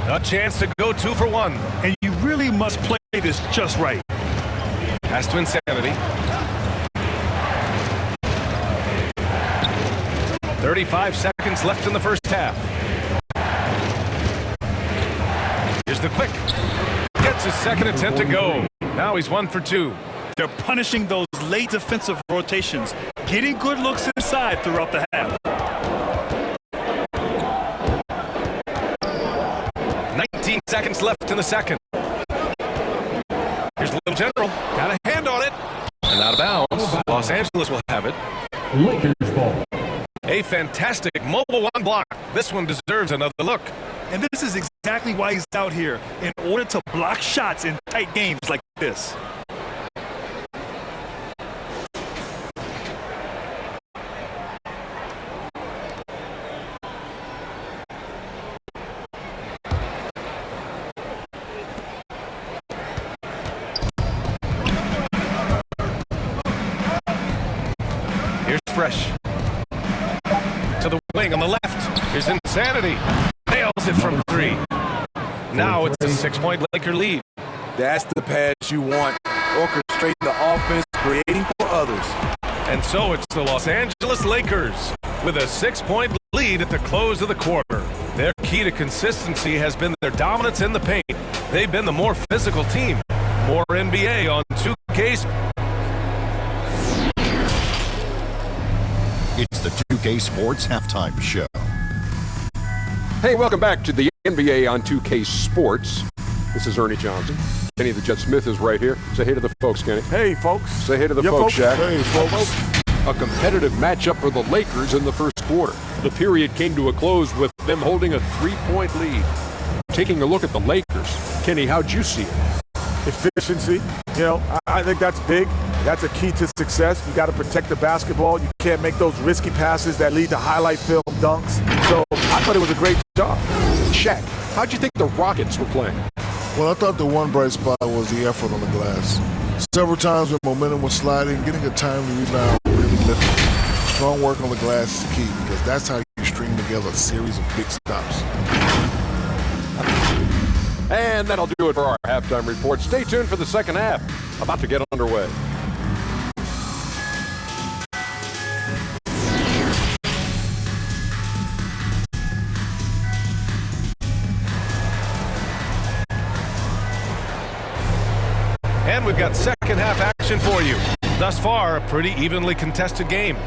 A chance to go 2 for 1. And you really must play this just right. Pass to Insanity. 35 seconds left in the first half. Here's the quick. Gets his second attempt to go. Now he's 1 for 2. They're punishing those late defensive rotations, getting good looks inside throughout the half. 19 seconds left in the second. Here's Little General. Got a hand on it. And out of bounds. Los Angeles will have it. Lakers ball. A fantastic mobile 1 block. This one deserves another look. And this is exactly why he's out here, in order to block shots in tight games like this. Here's Fresh. To the wing on the left. Here's Insanity. Nails it from 3. Now it's a 6-point Laker lead. That's the pass you want. Orchestrating the offense, creating for others. And so it's the Los Angeles Lakers with a 6-point lead at the close of the quarter. Their key to consistency has been their dominance in the paint. They've been the more physical team. More NBA on 2K. It's the 2K Sports Halftime Show. Hey, welcome back to the NBA on 2K Sports. This is Ernie Johnson. Kenny the Jet Smith is right here. Say hey to the folks, Kenny. Hey, folks. Say hey to the folks, Shaq. Hey, folks. A competitive matchup for the Lakers in the first quarter. The period came to a close with them holding a 3-point lead. Taking a look at the Lakers, Kenny, how'd you see it? Efficiency. You know, I think that's big. That's a key to success. You got to protect the basketball. You can't make those risky passes that lead to highlight film dunks. So I thought it was a great job. Shaq, how'd you think the Rockets were playing? Well, I thought the one bright spot was the effort on the glass. Several times when momentum was sliding, getting a timely rebound really lifted. Strong work on the glass is key because that's how you string together a series of big stops. And that'll do it for our halftime report. Stay tuned for the second half. About to get underway. And we've got second half action for you. Thus far, a pretty evenly contested game.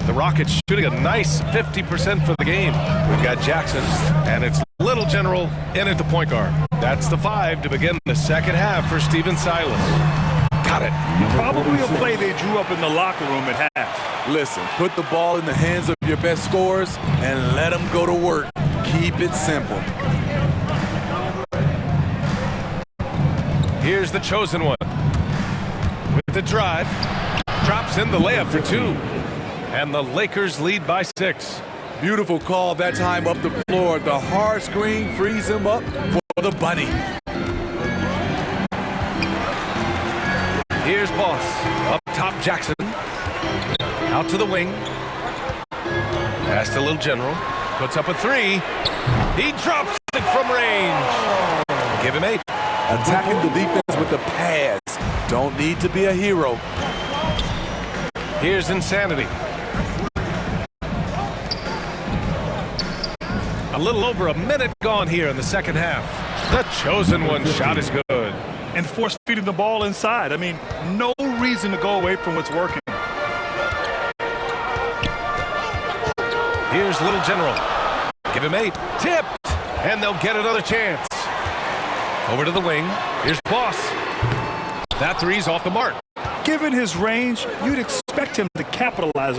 The Rockets shooting a nice 50% for the game. We've got Jackson, and it's Little General in at the point guard. That's the 5 to begin the second half for Stephen Silas. Got it. Probably a play they drew up in the locker room at half. Listen, put the ball in the hands of your best scorers and let them go to work. Keep it simple. Here's the chosen one. With the drive, drops in the layup for 2. And the Lakers lead by 6. Beautiful call that time up the floor. The hard screen frees him up for the bunny. Here's Boss. Up top, Jackson. Out to the wing. Pass to Little General. Puts up a 3. He drops it from range. Give him 8. Attacking the defense with the pass. Don't need to be a hero. Here's Insanity. A little over a minute gone here in the second half. The chosen one shot is good. And force feeding the ball inside. I mean, no reason to go away from what's working. Here's Little General. Give him 8. Tipped. And they'll get another chance. Over to the wing. Here's Boss. That 3's off the mark. Given his range, you'd expect him to capitalize.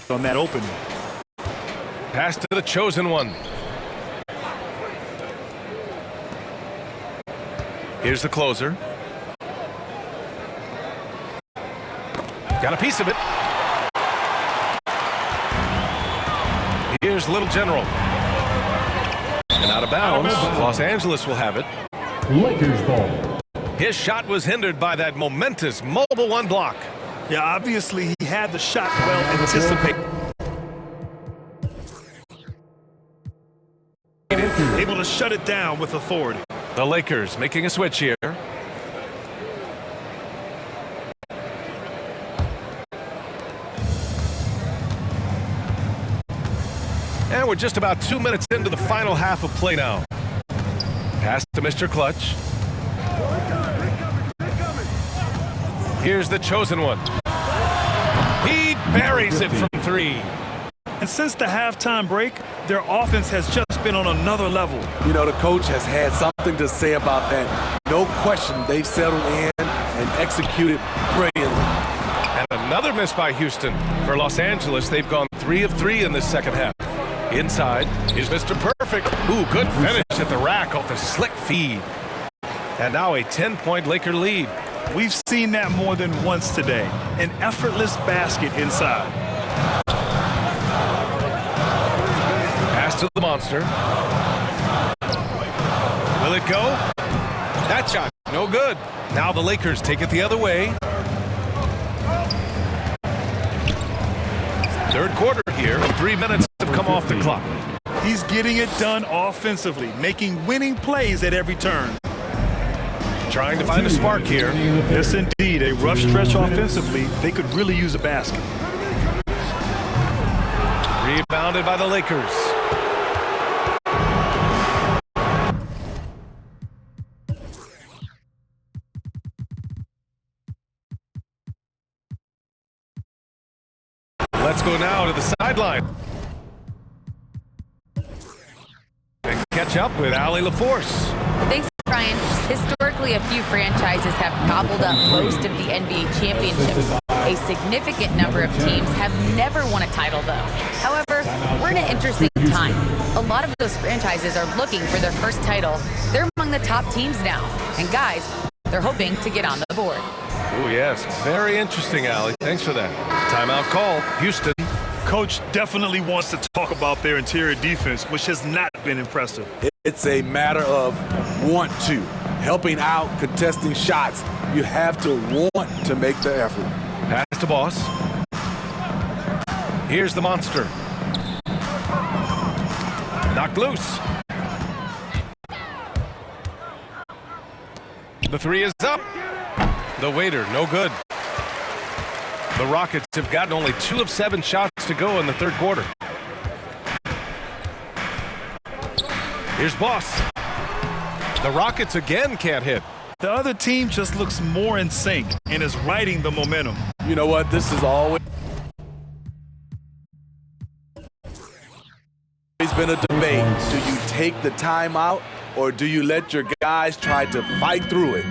On that opening. Pass to the chosen one. Here's the closer. Got a piece of it. Here's Little General. And out of bounds. Los Angeles will have it. Lakers ball. His shot was hindered by that momentous mobile 1 block. Yeah, obviously he had the shot well anticipated. Able to shut it down with authority. The Lakers making a switch here. And we're just about 2 minutes into the final half of play now. Pass to Mr. Clutch. Here's the chosen one. He buries it from 3. And since the halftime break, their offense has just been on another level. You know, the coach has had something to say about that. No question, they've settled in and executed brilliantly. And another miss by Houston. For Los Angeles, they've gone 3 of 3 in this second half. Inside is Mr. Perfect. Ooh, good finish at the rack off the slick feed. And now a 10-point Laker lead. We've seen that more than once today. An effortless basket inside. Pass to the monster. Will it go? That shot, no good. Now the Lakers take it the other way. Third quarter here, 3 minutes have come off the clock. He's getting it done offensively, making winning plays at every turn. Trying to find a spark here. Yes, indeed. A rough stretch offensively. They could really use a basket. Rebounded by the Lakers. Let's go now to the sideline. And catch up with Allie LaForce. Thanks, Brian. Historically, a few franchises have gobbled up most of the NBA championships. A significant number of teams have never won a title, though. However, we're in an interesting time. A lot of those franchises are looking for their first title. They're among the top teams now. And guys, they're hoping to get on the board. Oh, yes. Very interesting, Allie. Thanks for that. Timeout call. Houston. Coach definitely wants to talk about their interior defense, which has not been impressive. It's a matter of want to. Helping out, contesting shots. You have to want to make the effort. Pass to Boss. Here's the monster. Knocked loose. The three is up. The waiter, no good. The Rockets have gotten only 2 of 7 shots to go in the third quarter. Here's Boss. The Rockets again can't hit. The other team just looks more in sync and is riding the momentum. You know what? This is always been a debate. Do you take the timeout or do you let your guys try to fight through it?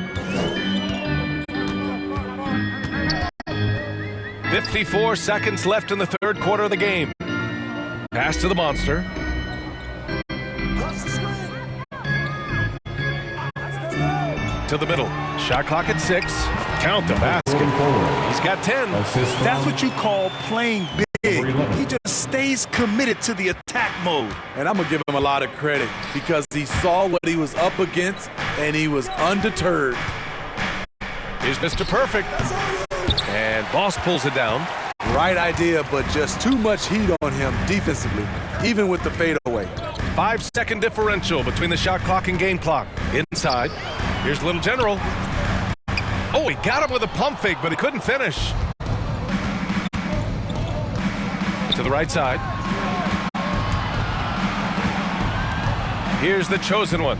54 seconds left in the third quarter of the game. Pass to the monster. To the middle. Shot clock at 6. Count the basket. He's got 10. That's what you call playing big. He just stays committed to the attack mode. And I'm going to give him a lot of credit because he saw what he was up against and he was undeterred. Here's Mr. Perfect. And Boss pulls it down. Right idea, but just too much heat on him defensively, even with the fadeaway. 5-second differential between the shot clock and game clock. Inside. Here's Little General. Oh, he got him with a pump fake, but he couldn't finish. To the right side. Here's the chosen one.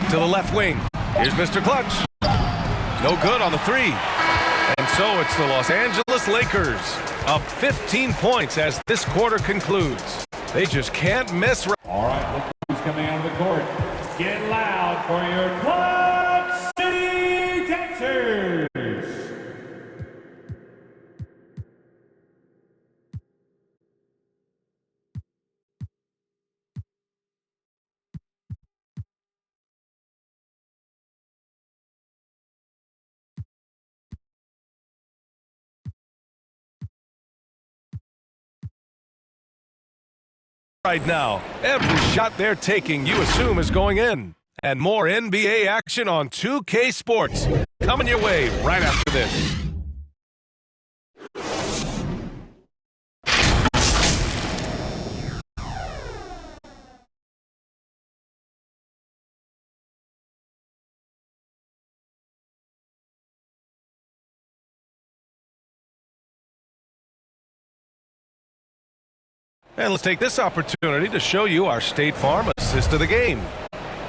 To the left wing. Here's Mr. Clutch. No good on the three. And so it's the Los Angeles Lakers up 15 points as this quarter concludes. They just can't miss. All right, look who's coming out of the court. Get loud for your Clutch City Dancers. Right now, every shot they're taking you assume is going in. And more NBA action on 2K Sports coming your way right after this. And let's take this opportunity to show you our State Farm assist of the game.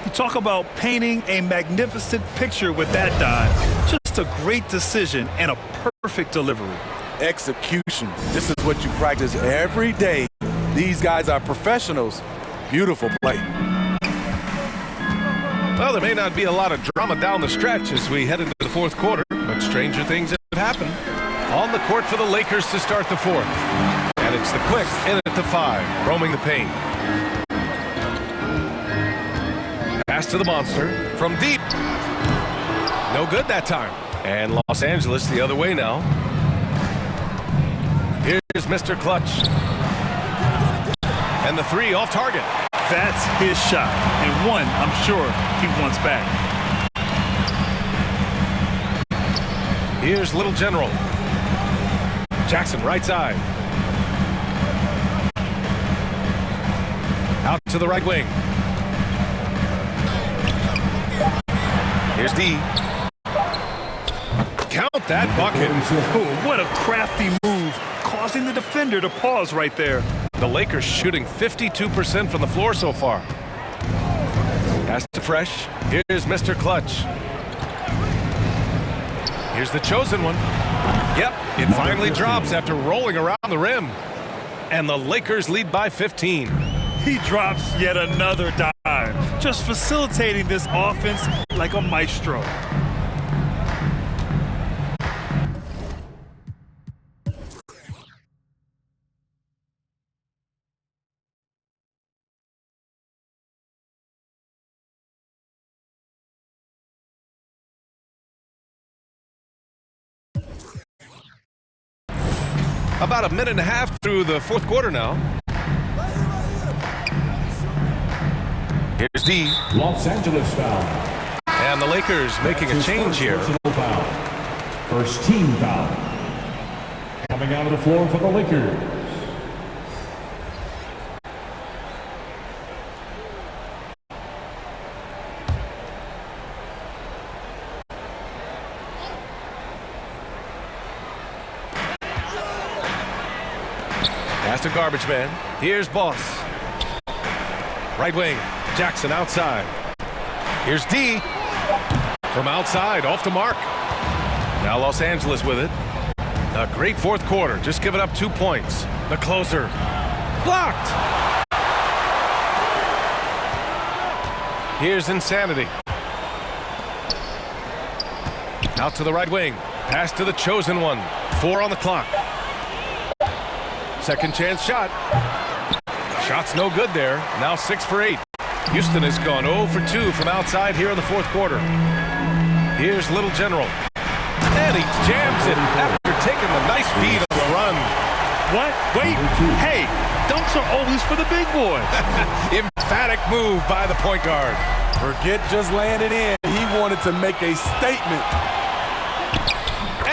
You talk about painting a magnificent picture with that dive. Just a great decision and a perfect delivery. Execution. This is what you practice every day. These guys are professionals. Beautiful play. Well, there may not be a lot of drama down the stretch as we head into the fourth quarter, but stranger things have happened. On the court for the Lakers to start the fourth. And it's the Quick in at the 5, roaming the paint. Pass to the monster from deep. No good that time. And Los Angeles the other way now. Here's Mr. Clutch. And the 3 off target. That's his shot. And one I'm sure he wants back. Here's Little General. Jackson right side. Out to the right wing. Here's D. Count that bucket. Oh, what a crafty move, causing the defender to pause right there. The Lakers shooting 52% from the floor so far. Pass to Fresh. Here's Mr. Clutch. Here's the chosen one. Yep, it finally drops after rolling around the rim. And the Lakers lead by 15. He drops yet another dime, just facilitating this offense like a maestro. About a minute and a half through the fourth quarter now. Here's D. Los Angeles foul. And the Lakers making a change here. Foul. First team foul. Coming out of the floor for the Lakers. Pass to garbage man. Here's Boss. Right wing. Jackson outside. Here's D. From outside, off the mark. Now Los Angeles with it. A great fourth quarter. Just giving up 2 points. The closer. Blocked. Here's Insanity. Out to the right wing. Pass to the chosen one. 4 on the clock. Second chance shot. Shot's no good there. Now 6 for 8. Houston has gone 0 for 2 from outside here in the fourth quarter. Here's Little General. And he jams it after taking the nice feed on the run. What? Wait. Hey, dunks are always for the big boy. Emphatic move by the point guard. Forget just laying it in. He wanted to make a statement.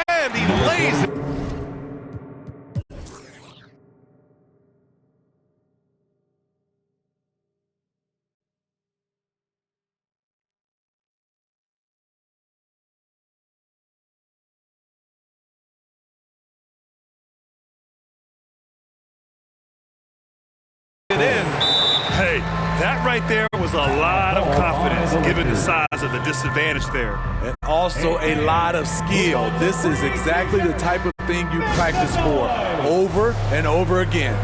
And he lays it. Hey, that right there was a lot of confidence given the size of the disadvantage there. And also a lot of skill. This is exactly the type of thing you practice for over and over again.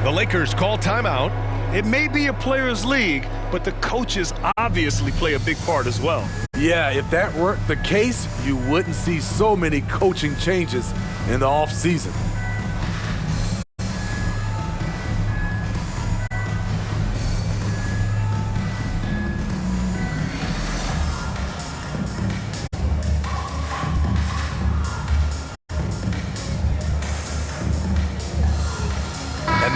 The Lakers call timeout. It may be a players' league, but the coaches obviously play a big part as well. Yeah, if that weren't the case, you wouldn't see so many coaching changes in the offseason.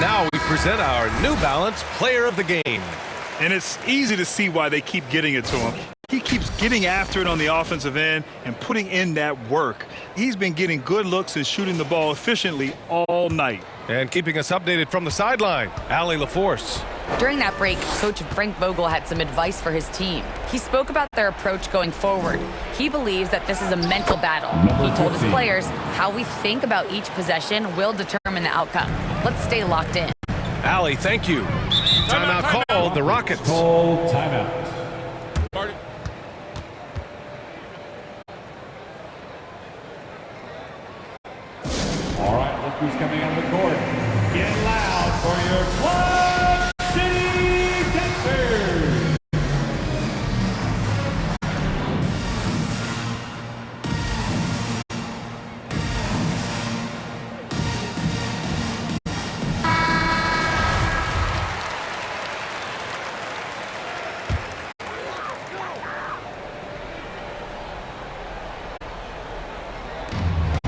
Now we present our New Balance Player of the Game. And it's easy to see why they keep getting it to him. He keeps getting after it on the offensive end and putting in that work. He's been getting good looks and shooting the ball efficiently all night. And keeping us updated from the sideline, Allie LaForce. During that break, Coach Frank Vogel had some advice for his team. He spoke about their approach going forward. He believes that this is a mental battle. He told his players how we think about each possession will determine the outcome. Let's stay locked in. Allie, thank you. Timeout called, the Rockets. Call timeout. All right, look who's coming on the court. Get loud for your Club City Dancers.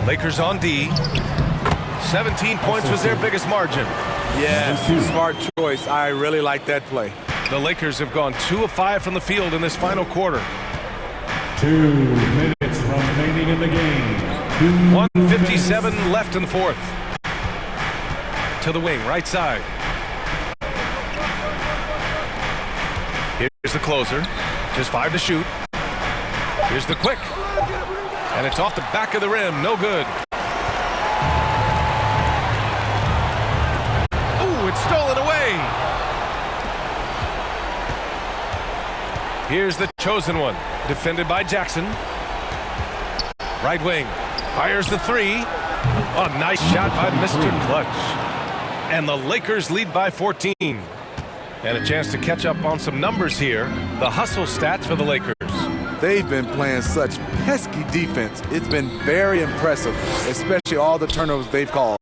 Lakers on D. 17 points was their biggest margin. Yeah, smart choice. I really like that play. The Lakers have gone 2 of 5 from the field in this final quarter. 2 minutes remaining in the game. 1:57 left in the fourth. To the wing, right side. Here's the closer. Just 5 to shoot. Here's the quick. And it's off the back of the rim. No good. Ooh, it's stolen away. Here's the chosen one. Defended by Jackson. Right wing. Fires the 3. A nice shot by Mr. Clutch. And the Lakers lead by 14. And a chance to catch up on some numbers here. The hustle stats for the Lakers. They've been playing such pesky defense. It's been very impressive, especially all the turnovers they've caused.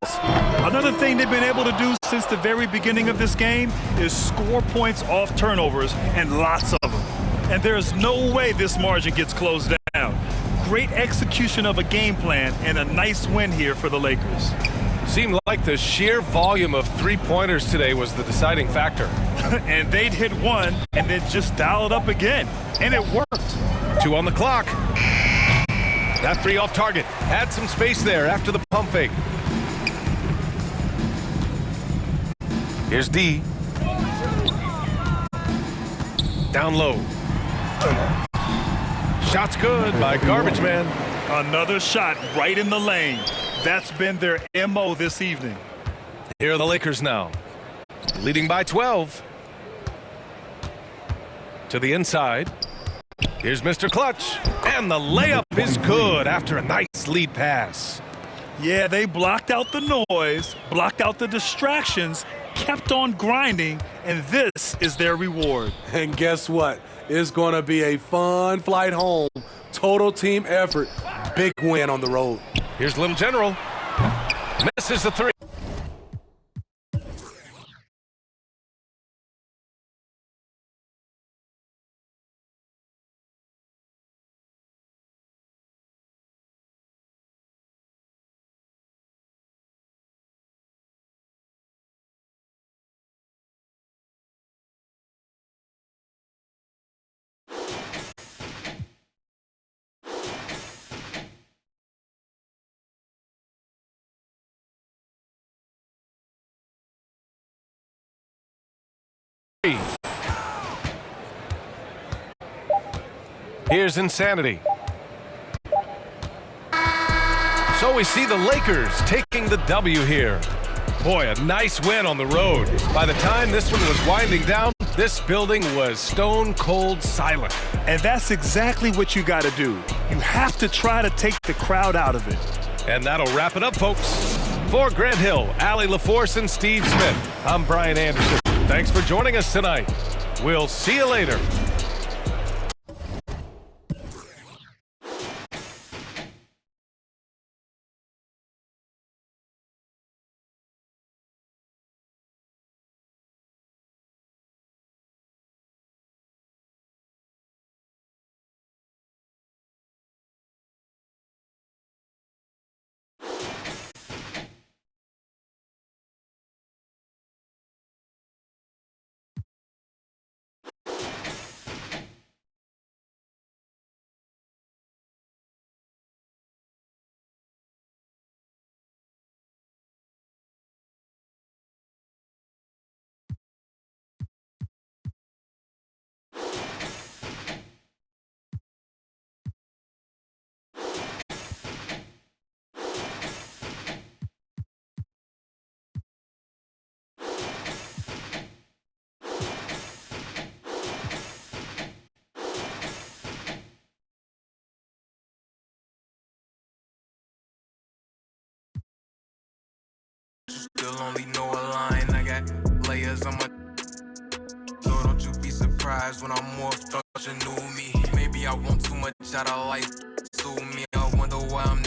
Another thing they've been able to do since the very beginning of this game is score points off turnovers, and lots of them. And there's no way this margin gets closed down. Great execution of a game plan and a nice win here for the Lakers. Seemed like the sheer volume of three-pointers today was the deciding factor. And they'd hit one and then just dial it up again. And it worked. 2 on the clock. That 3 off target. Had some space there after the pump fake. Here's D. Down low. Shot's good by Garbage Man. Another shot right in the lane. That's been their MO this evening. Here are the Lakers now. Leading by 12. To the inside. Here's Mr. Clutch. And the layup is good after a nice lead pass. Yeah, they blocked out the noise, blocked out the distractions, kept on grinding, and this is their reward. And guess what? It's going to be a fun flight home. Total team effort. Big win on the road. Here's Little General. Misses the 3. Here's Insanity. So we see the Lakers taking the W here. Boy, a nice win on the road. By the time this one was winding down, this building was stone cold silent. And that's exactly what you got to do. You have to try to take the crowd out of it. And that'll wrap it up, folks. For Grant Hill, Allie LaForce, and Steve Smith, I'm Brian Anderson. Thanks for joining us tonight. We'll see you later. Still only know a line, I got layers on my. So don't you be surprised when I'm morphed, thought you knew me. Maybe I want too much out of life, sue me. I wonder why I'm